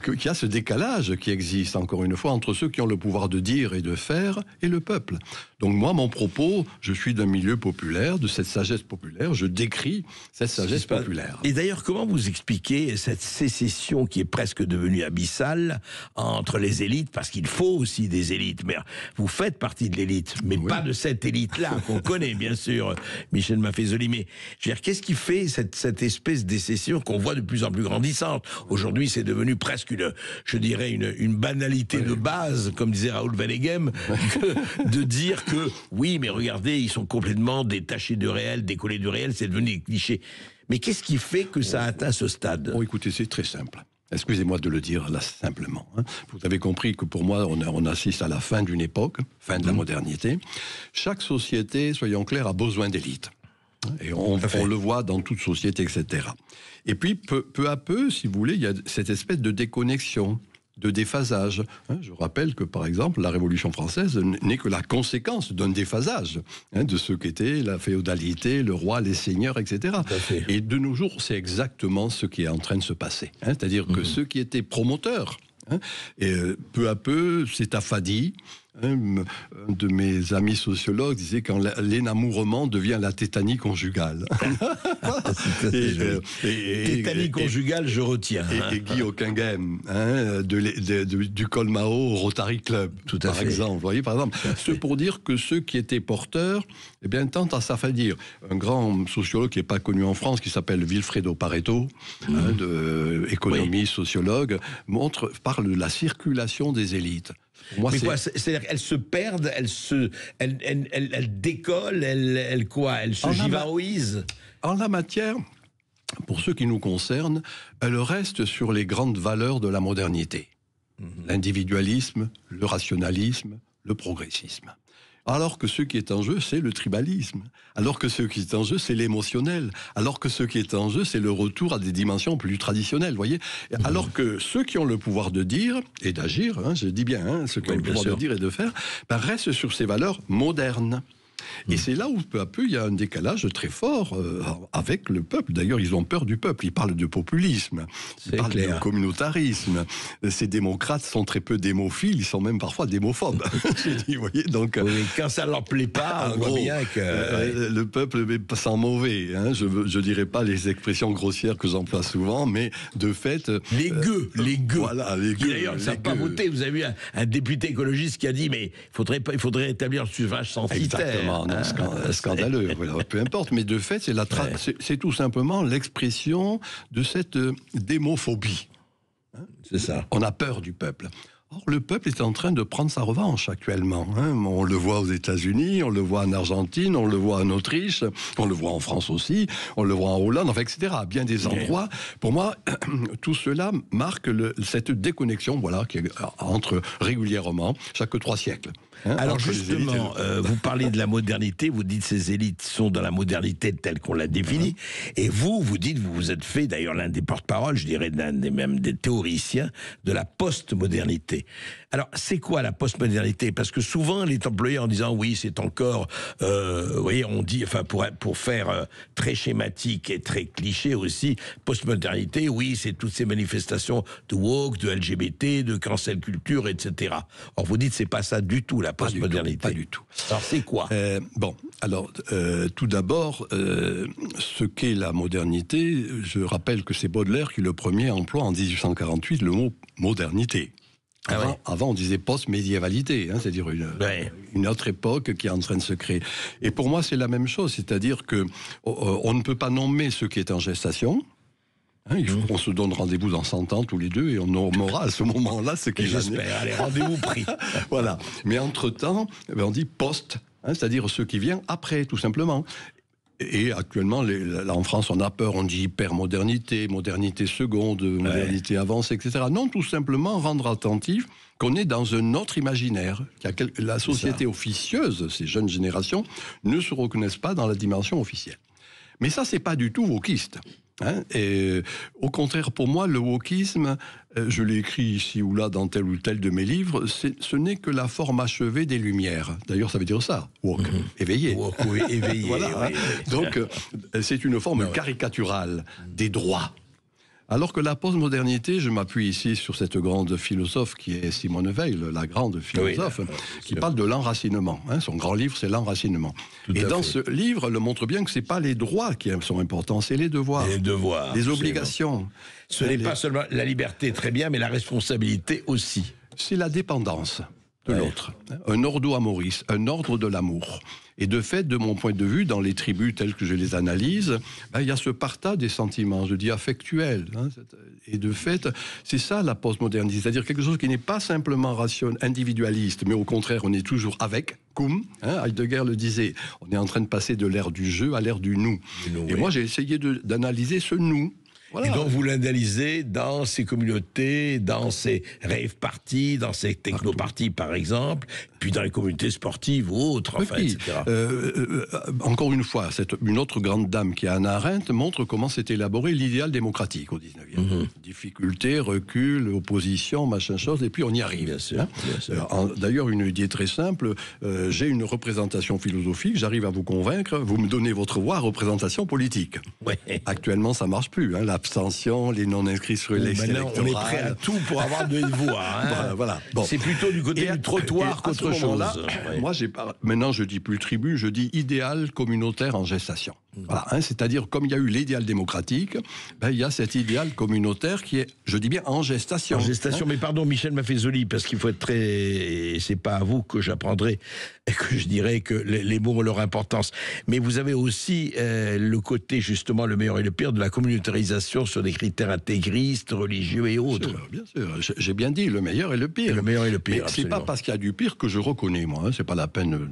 qu'il y a ce décalage qui existe, encore une fois, entre ceux qui ont le pouvoir de dire et de faire et le peuple. Donc moi, mon propos, je suis d'un milieu populaire, de cette sagesse populaire, je décris cette sagesse populaire. Et d'ailleurs, comment vous expliquez cette sécession qui est presque devenue abyssale entre les élites, parce qu'il faut aussi des élites, mais vous faites partie de l'élite, mais pas de cette élite-là qu'on connaît, bien sûr, Michel Maffezoli, mais je veux dire, qu'est-ce qui fait cette espèce de sécession qu'on voit de plus en plus grandissante? Aujourd'hui, c'est devenu presque une banalité de base, comme disait Raoul Vaneigem, de dire que oui, mais regardez, ils sont complètement détachés du réel, décollés du réel, c'est devenu des clichés. Mais qu'est-ce qui fait que ça a atteint ce stade? Bon, écoutez, c'est très simple. Excusez-moi de le dire là simplement. Vous avez compris que pour moi, on assiste à la fin d'une époque, fin de la modernité. Chaque société, soyons clairs, a besoin d'élites. Et on le voit dans toute société, etc. Et puis, peu à peu, si vous voulez, il y a cette espèce de déconnexion, de déphasage. Je rappelle que, par exemple, la Révolution française n'est que la conséquence d'un déphasage de ce qu'était la féodalité, le roi, les seigneurs, etc. Et de nos jours, c'est exactement ce qui est en train de se passer. C'est-à-dire que ceux qui étaient promoteurs, et peu à peu, c'est affadi. Un de mes amis sociologues disait quand l'énamourement devient la tétanie conjugale. Tétanie conjugale, je retiens. Et Guy Hockenheim, du Colmao au Rotary Club, par exemple. Vous voyez, par exemple, c'est pour dire que ceux qui étaient porteurs, eh bien, tentent à s'affadir. Un grand sociologue qui n'est pas connu en France, qui s'appelle Vilfredo Pareto, économiste, sociologue, parle de la circulation des élites. Moi, mais quoi, c'est-à-dire qu'elles se perdent, elles décollent, elles se givaroisent. En la matière, pour ce qui nous concerne, elles restent sur les grandes valeurs de la modernité. L'individualisme, le rationalisme, le progressisme. Alors que ce qui est en jeu, c'est le tribalisme. Alors que ce qui est en jeu, c'est l'émotionnel. Alors que ce qui est en jeu, c'est le retour à des dimensions plus traditionnelles, voyez. Alors que ceux qui ont le pouvoir de dire et d'agir, je dis bien, ceux qui ont le pouvoir de dire et de faire, restent sur ces valeurs modernes. Et c'est là où, peu à peu, il y a un décalage très fort avec le peuple. D'ailleurs, ils ont peur du peuple. Ils parlent de populisme, ils parlent de communautarisme. Ces démocrates sont très peu démophiles, ils sont même parfois démophobes. Vous voyez, donc, quand ça leur plaît pas, on voit bien que... le peuple sent mauvais. Je ne dirais pas les expressions grossières que j'emploie souvent, mais de fait... Les gueux. Voilà, les gueux. D'ailleurs, ils ne savent pas voter. Vous avez vu un député écologiste qui a dit, mais il faudrait établir le suffrage censitaire. Exactement. Non, scandaleux, voilà, peu importe, mais de fait, c'est tout simplement l'expression de cette démophobie. C'est ça. On a peur du peuple. Or, le peuple est en train de prendre sa revanche actuellement. On le voit aux États-Unis, on le voit en Argentine, on le voit en Autriche, on le voit en France aussi, on le voit en Hollande, enfin, etc. À bien des endroits. Pour moi, tout cela marque cette déconnexion, voilà, qui entre régulièrement, chaque 3 siècles. Alors justement, vous parlez de la modernité, vous dites ces élites sont dans la modernité telle qu'on l'a définie, et vous dites, vous vous êtes fait d'ailleurs l'un des porte-paroles, je dirais même des théoriciens de la post-modernité. Alors c'est quoi la post-modernité? Parce que souvent les employés en disant oui c'est encore, vous voyez, on dit, enfin pour faire très schématique et très cliché aussi, post-modernité, oui c'est toutes ces manifestations de woke, de LGBT, de cancel culture, etc. Or vous dites c'est pas ça du tout la post-modernité. Pas du tout. Alors c'est quoi? Tout d'abord, ce qu'est la modernité, je rappelle que c'est Baudelaire qui le premier emploie en 1848 le mot modernité. Avant, on disait post-médiévalité, c'est-à-dire une autre époque qui est en train de se créer. Et pour moi, c'est la même chose, c'est-à-dire que on ne peut pas nommer ce qui est en gestation. Il faut qu'on se donne rendez-vous dans 100 ans tous les deux et on nommera à ce moment-là ce qui est. J'espère. Allez, rendez-vous pris. Voilà. Mais entre-temps, on dit post, c'est-à-dire ce qui vient après, tout simplement. Et actuellement, là en France, on a peur, on dit hypermodernité, modernité seconde, modernité avancée, etc. Non, tout simplement rendre attentif qu'on est dans un autre imaginaire. La société officieuse, ces jeunes générations, ne se reconnaissent pas dans la dimension officielle. Mais ça, c'est pas du tout wokiste. Et au contraire, pour moi, le wokisme, je l'ai écrit ici ou là dans tel ou tel de mes livres, ce n'est que la forme achevée des Lumières. D'ailleurs, ça veut dire ça, wok, éveillé. Wok, oui, éveillé. Voilà. Donc, c'est une forme caricaturale des droits. Alors que la postmodernité, je m'appuie ici sur cette grande philosophe qui est Simone Veil, la grande philosophe, qui parle de l'enracinement. Son grand livre, c'est l'enracinement. Et dans ce livre, elle montre bien que c'est pas les droits qui sont importants, c'est les devoirs. Les devoirs. Les obligations. Ce n'est pas seulement la liberté, très bien, mais la responsabilité aussi. C'est la dépendance de l'autre. Un ordo amoris, un ordre de l'amour. Et de fait, de mon point de vue, dans les tribus telles que je les analyse, il y a ce partage des sentiments, je dis affectuels. Et de fait, c'est ça la postmodernité, c'est-à-dire quelque chose qui n'est pas simplement individualiste, mais au contraire, on est toujours avec, cum. Heidegger le disait, on est en train de passer de l'ère du jeu à l'ère du nous. Et moi, j'ai essayé d'analyser ce nous. Voilà. Et donc vous l'analysez dans ces communautés, dans ces rave parties, dans ces techno-parties par exemple, puis dans les communautés sportives ou autres, enfin, etc. Encore une fois, une autre grande dame qui est Hannah Arendt montre comment s'est élaboré l'idéal démocratique au 19e. Difficulté, recul, opposition, machin chose, et puis on y arrive. Bien sûr. D'ailleurs, une idée très simple, j'ai une représentation philosophique, j'arrive à vous convaincre, vous me donnez votre voix, représentation politique. Actuellement, ça marche plus, l'abstention, les non-inscrits sur les listes électorales. On est prêt à tout pour avoir de voix. Voilà. Bon. C'est plutôt du côté du trottoir qu'autre chose. Moi, maintenant, je dis plus tribu, je dis idéal communautaire en gestation. Voilà, c'est-à-dire, comme il y a eu l'idéal démocratique, il y a cet idéal communautaire qui est, je dis bien, en gestation. En gestation, mais pardon, Michel Maffezoli, parce qu'il faut être très... C'est pas à vous que j'apprendrai, et que je dirais que les mots ont leur importance. Mais vous avez aussi le côté, justement, le meilleur et le pire de la communautarisation sur des critères intégristes, religieux et autres. Bien sûr. J'ai bien dit le meilleur et le pire. Le meilleur et le pire, c'est pas parce qu'il y a du pire que je reconnais, moi. C'est pas la peine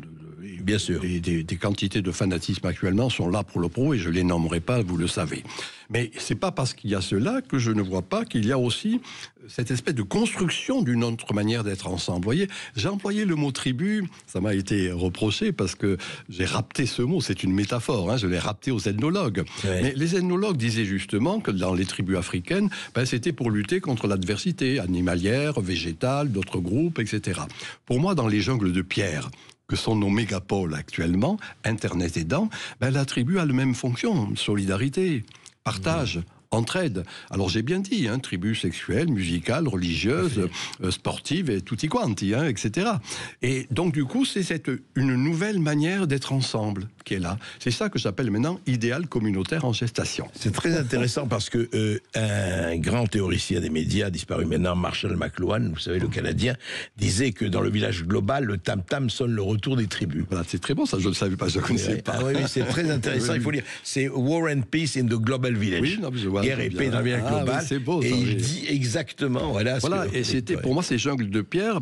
bien sûr. Des quantités de fanatisme actuellement sont là pour le pro et je les nommerai pas, vous le savez. Mais c'est pas parce qu'il y a cela que je ne vois pas qu'il y a aussi cette espèce de construction d'une autre manière d'être ensemble. Vous voyez, j'ai employé le mot tribu, ça m'a été reproché parce que j'ai rapté ce mot, c'est une métaphore, je l'ai rapté aux ethnologues. Ouais. Mais les ethnologues disaient justement que dans les tribus africaines, c'était pour lutter contre l'adversité animalière, végétale, d'autres groupes, etc. Pour moi, dans les jungles de pierre, que sont nos mégapoles actuellement, Internet aidant, la tribu a la même fonction, solidarité, partage, entraide. Alors j'ai bien dit, tribu sexuelle, musicale, religieuse, sportive et tutti quanti, etc. Et donc du coup, c'est une nouvelle manière d'être ensemble qui est là. C'est ça que j'appelle maintenant idéal communautaire en gestation. C'est très intéressant parce que un grand théoricien des médias, disparu maintenant, Marshall McLuhan, vous savez, le Canadien, disait que dans le village global, le tam-tam sonne le retour des tribus. Voilà, c'est très bon, ça je ne le savais pas, je ne connaissais pas. Ah oui, c'est très intéressant, il faut lire. C'est War and Peace in the Global Village. Oui, non, je vois. Guerre et paix dans le village global. Oui, c'est beau, et ça, il dit exactement, voilà. Et c'était, pour moi, ces jungles de pierre,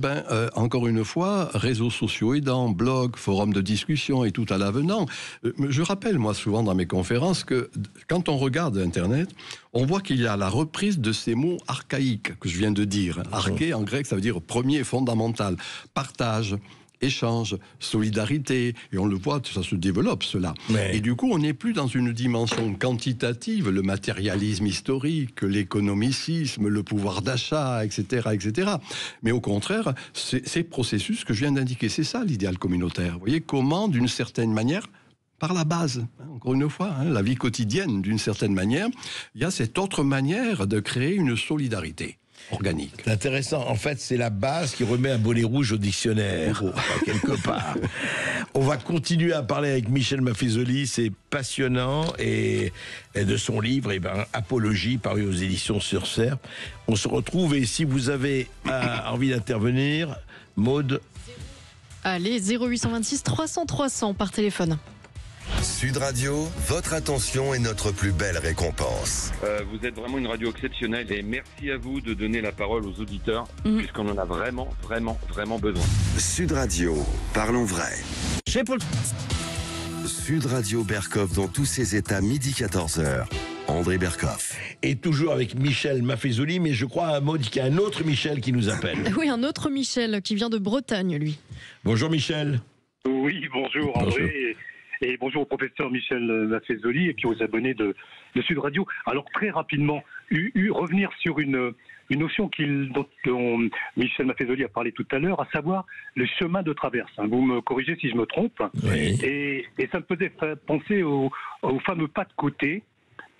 encore une fois, réseaux sociaux aidants, blogs, forums de discussion et tout à l'avenant. Je rappelle, moi, souvent dans mes conférences, que quand on regarde Internet, on voit qu'il y a la reprise de ces mots archaïques que je viens de dire. Arché, en grec, ça veut dire premier, fondamental. Partage, échange, solidarité, et on le voit, ça se développe cela. Et du coup, on n'est plus dans une dimension quantitative, le matérialisme historique, l'économicisme, le pouvoir d'achat, etc., etc. Mais au contraire, ces processus que je viens d'indiquer, c'est ça l'idéal communautaire. Vous voyez comment, d'une certaine manière, par la base, encore une fois, la vie quotidienne, d'une certaine manière, il y a cette autre manière de créer une solidarité organique. C'est intéressant. En fait, c'est la base qui remet un bonnet rouge au dictionnaire, quelque part. On va continuer à parler avec Michel Maffezoli, c'est passionnant, et de son livre, Apologie, paru aux éditions Sur Serre. On se retrouve, et si vous avez envie d'intervenir, Maude. Allez, 0826 300 300 par téléphone. Sud Radio, votre attention est notre plus belle récompense. Vous êtes vraiment une radio exceptionnelle et merci à vous de donner la parole aux auditeurs puisqu'on en a vraiment, vraiment, vraiment besoin. Sud Radio, parlons vrai. Sud Radio Berkov dans tous ses états, midi 14h. André Berkov. Et toujours avec Michel Maffezoli, mais je crois à Maud qu'il y a un autre Michel qui nous appelle. Oui, un autre Michel qui vient de Bretagne, lui. Bonjour Michel. Oui, bonjour André. Et bonjour au professeur Michel Maffezoli et puis aux abonnés de Sud Radio. Alors très rapidement, revenir sur une notion dont Michel Maffezoli a parlé tout à l'heure, à savoir le chemin de traverse. Vous me corrigez si je me trompe. Oui. Et ça me faisait penser au fameux pas de côté,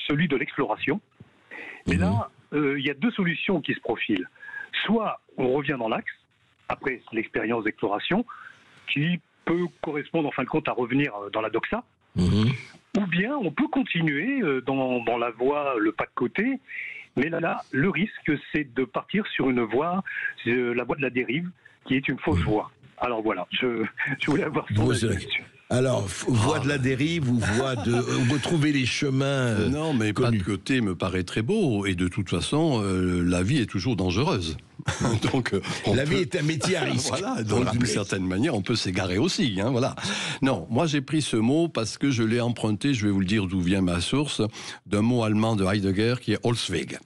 celui de l'exploration. Mais là, il y a deux solutions qui se profilent. Soit on revient dans l'axe, après l'expérience d'exploration, qui peut correspondre en fin de compte à revenir dans la doxa, ou bien on peut continuer dans la voie, le pas de côté, mais là, le risque, c'est de partir sur une voie, la voie de la dérive, qui est une fausse voie. Alors voilà, je voulais avoir son avis là-dessus. Alors, voie de la dérive ou voie de retrouver les chemins non, mais pas de côté me paraît très beau. Et de toute façon, la vie est toujours dangereuse. Donc, la vie est un métier à risque. Voilà, donc d'une certaine manière, on peut s'égarer aussi. Voilà. Non, moi j'ai pris ce mot parce que je l'ai emprunté, je vais vous le dire d'où vient ma source, d'un mot allemand de Heidegger qui est Holzweg,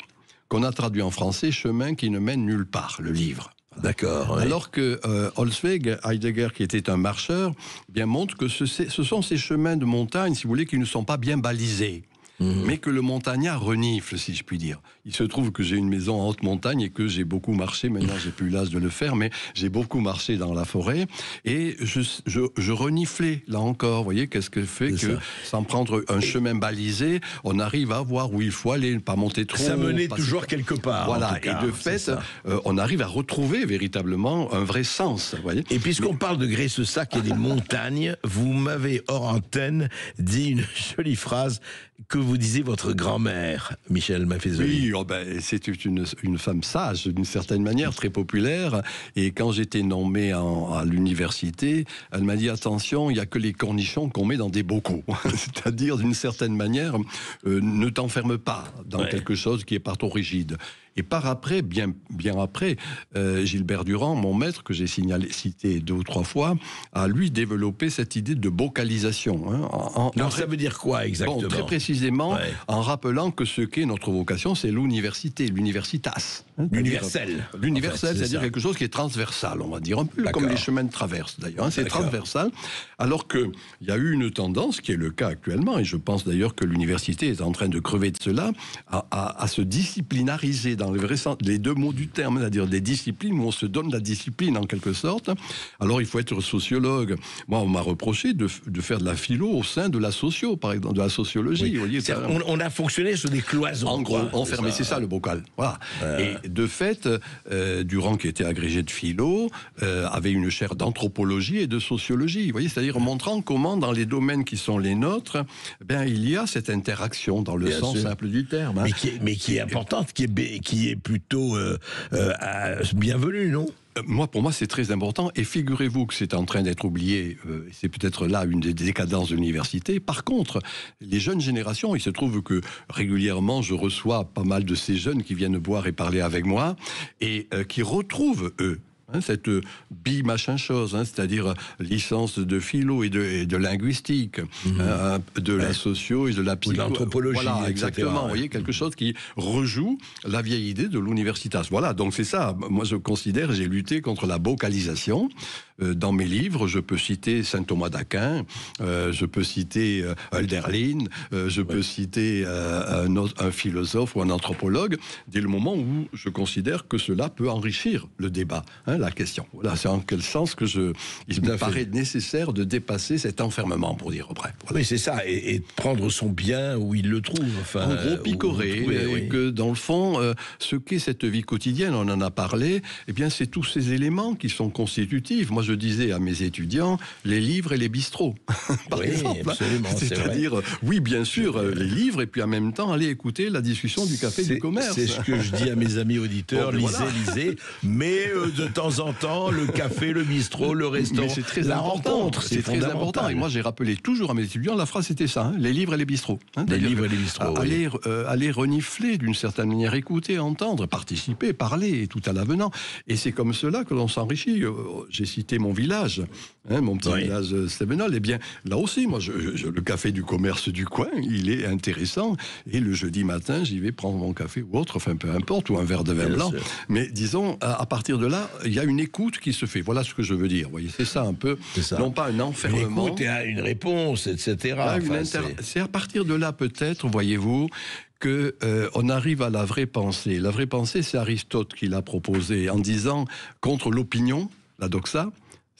qu'on a traduit en français, chemin qui ne mène nulle part, le livre. D'accord. Oui. Alors que Holzweg, Heidegger, qui était un marcheur, montre que ce sont ces chemins de montagne, si vous voulez, qui ne sont pas bien balisés. Mais que le montagnard renifle, si je puis dire. Il se trouve que j'ai une maison en haute montagne et que j'ai beaucoup marché, maintenant j'ai plus l'âge de le faire, mais j'ai beaucoup marché dans la forêt, et je reniflais, là encore, vous voyez, qu'est-ce que fait que, sans prendre un chemin balisé, on arrive à voir où il faut aller, ne pas monter trop. Ça menait toujours quelque part. Voilà, et de fait, on arrive à retrouver véritablement un vrai sens, vous voyez. Et puisqu'on parle de Graisse-Sac et des montagnes, vous m'avez, hors antenne, dit une jolie phrase que vous disiez votre grand-mère, Michel Maffezoli. Oui, c'est une femme sage, d'une certaine manière, très populaire. Et quand j'étais nommé à l'université, elle m'a dit, attention, il n'y a que les cornichons qu'on met dans des bocaux. C'est-à-dire, d'une certaine manière, ne t'enferme pas dans quelque chose qui est pas trop rigide. Et par après, bien après, Gilbert Durand, mon maître, que j'ai cité 2 ou 3 fois, a lui développé cette idée de vocalisation. Hein, alors ça veut dire quoi exactement? Bon, très précisément, en rappelant que ce qu'est notre vocation, c'est l'université, l'universitas. Hein, l'universel. L'universel, c'est-à-dire quelque chose qui est transversal, on va dire, un peu comme les chemins de traverse d'ailleurs. Hein, c'est transversal, alors qu'il y a eu une tendance, qui est le cas actuellement, et je pense d'ailleurs que l'université est en train de crever de cela, à se disciplinariser dans les 2 mots du terme, c'est-à-dire des disciplines où on se donne la discipline en quelque sorte. Alors il faut être sociologue. Moi, on m'a reproché de faire de la philo au sein de la socio, par exemple, de la sociologie. Oui. Vous voyez, on a fonctionné sur des cloisons. En gros, enfermé, c'est ça le bocal. Voilà. Et de fait, Durand, qui était agrégé de philo, avait une chaire d'anthropologie et de sociologie. Vous voyez, c'est-à-dire montrant comment dans les domaines qui sont les nôtres, il y a cette interaction dans le sens simple du terme. Hein. Mais qui est importante, qui est plutôt bienvenue, non? Pour moi, c'est très important. Et figurez-vous que c'est en train d'être oublié. C'est peut-être là une des décadences de l'université. Par contre, les jeunes générations, il se trouve que régulièrement, je reçois pas mal de ces jeunes qui viennent boire et parler avec moi et qui retrouvent, eux, cette bi-machin chose, c'est-à-dire licence de philo et de linguistique, de la socio et de la psycho. De l'anthropologie, voilà, exactement. Vous voyez, quelque chose qui rejoue la vieille idée de l'universitas. Voilà, donc c'est ça. Moi, je considère, j'ai lutté contre la vocalisation. Dans mes livres, je peux citer saint Thomas d'Aquin, je peux citer Hölderlin, je peux citer un philosophe ou un anthropologue, dès le moment où je considère que cela peut enrichir le débat, la question. Voilà, c'est en quel sens que il me paraît nécessaire de dépasser cet enfermement, pour dire vrai. Voilà. Oui, c'est ça, et prendre son bien où il le trouve. Enfin, en gros, picorer, et que dans le fond, ce qu'est cette vie quotidienne, on en a parlé, eh bien, c'est tous ces éléments qui sont constitutifs. Moi, je disais à mes étudiants, les livres et les bistrots, par exemple. Absolument, c'est-à-dire, oui, bien sûr, les livres, et puis en même temps, aller écouter la discussion du café du commerce. C'est ce que je dis à mes amis auditeurs, lisez, mais de temps en temps, le café, le bistrot, le restaurant, c'est très la important, rencontre, c'est très important. Et moi, j'ai rappelé toujours à mes étudiants, la phrase c'était ça, les livres et les bistrots. Les livres et les bistrots, aller renifler d'une certaine manière, écouter, entendre, participer, parler, tout à l'avenant. Et c'est comme cela que l'on s'enrichit. J'ai cité mon village, mon petit village Stévenol. Eh bien, là aussi, moi, le café du commerce du coin, il est intéressant. Et le jeudi matin, j'y vais prendre mon café ou autre, enfin peu importe, ou un verre de vin blanc. Mais disons, à partir de là, il y a une écoute qui se fait. Voilà ce que je veux dire. Vous voyez, c'est ça un peu, non pas un enfermement. Une écoute et une réponse, etc. C'est à partir de là, peut-être, voyez-vous, que on arrive à la vraie pensée. La vraie pensée, c'est Aristote qui l'a proposé en disant contre l'opinion, la doxa,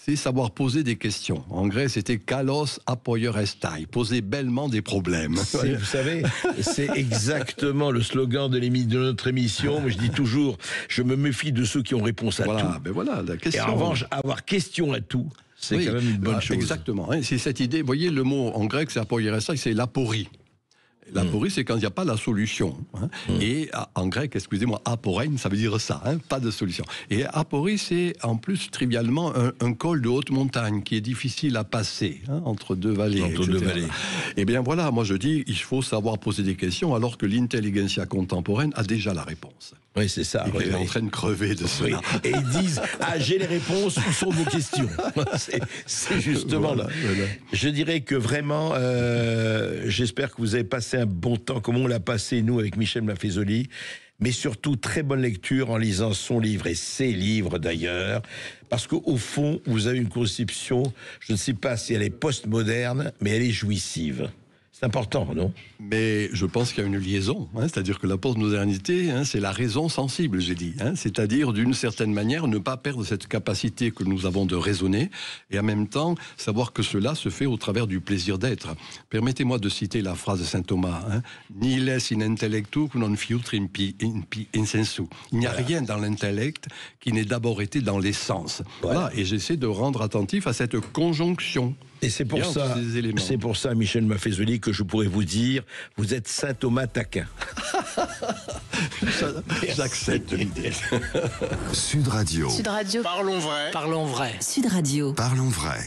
c'est savoir poser des questions. En grec, c'était kalos apoior estai, poser bellement des problèmes. Vous savez, c'est exactement le slogan de notre émission. Moi, je dis toujours, je me méfie de ceux qui ont réponse à tout. Ben voilà, la question. Et en revanche, avoir question à tout, c'est quand même une bonne chose. Exactement. C'est cette idée. Vous voyez, le mot en grec, c'est apoior estai, c'est l'aporie. L'aporie, c'est quand il n'y a pas la solution. Et en grec, excusez-moi, aporein, ça veut dire ça, pas de solution. Et aporie, c'est en plus trivialement un col de haute montagne qui est difficile à passer entre deux vallées. Et bien voilà, moi je dis, il faut savoir poser des questions alors que l'intelligentsia contemporaine a déjà la réponse. Oui, c'est ça. Et est en train de crever de cela. Et ils disent, j'ai les réponses, où sont vos questions? C'est justement là. Je dirais que vraiment, j'espère que vous avez passé un bon temps, comme on l'a passé, nous, avec Michel Maffezoli, mais surtout, très bonne lecture en lisant son livre et ses livres, d'ailleurs, parce qu'au fond, vous avez une conception, je ne sais pas si elle est postmoderne, mais elle est jouissive. C'est important, non? Mais je pense qu'il y a une liaison, c'est-à-dire que la postmodernité, c'est la raison sensible, j'ai dit. C'est-à-dire, d'une certaine manière, ne pas perdre cette capacité que nous avons de raisonner, et en même temps, savoir que cela se fait au travers du plaisir d'être. Permettez-moi de citer la phrase de saint Thomas, Niles in intellectu non fiutre in sensu. Il n'y a rien dans l'intellect qui n'ait d'abord été dans les sens. Voilà. Et j'essaie de rendre attentif à cette conjonction. Et c'est pour ça, Michel Maffezoli, que je pourrais vous dire, vous êtes saint Thomas d'Aquin. J'accepte l'idée. Sud Radio. Sud Radio. Parlons vrai. Sud Radio. Parlons vrai.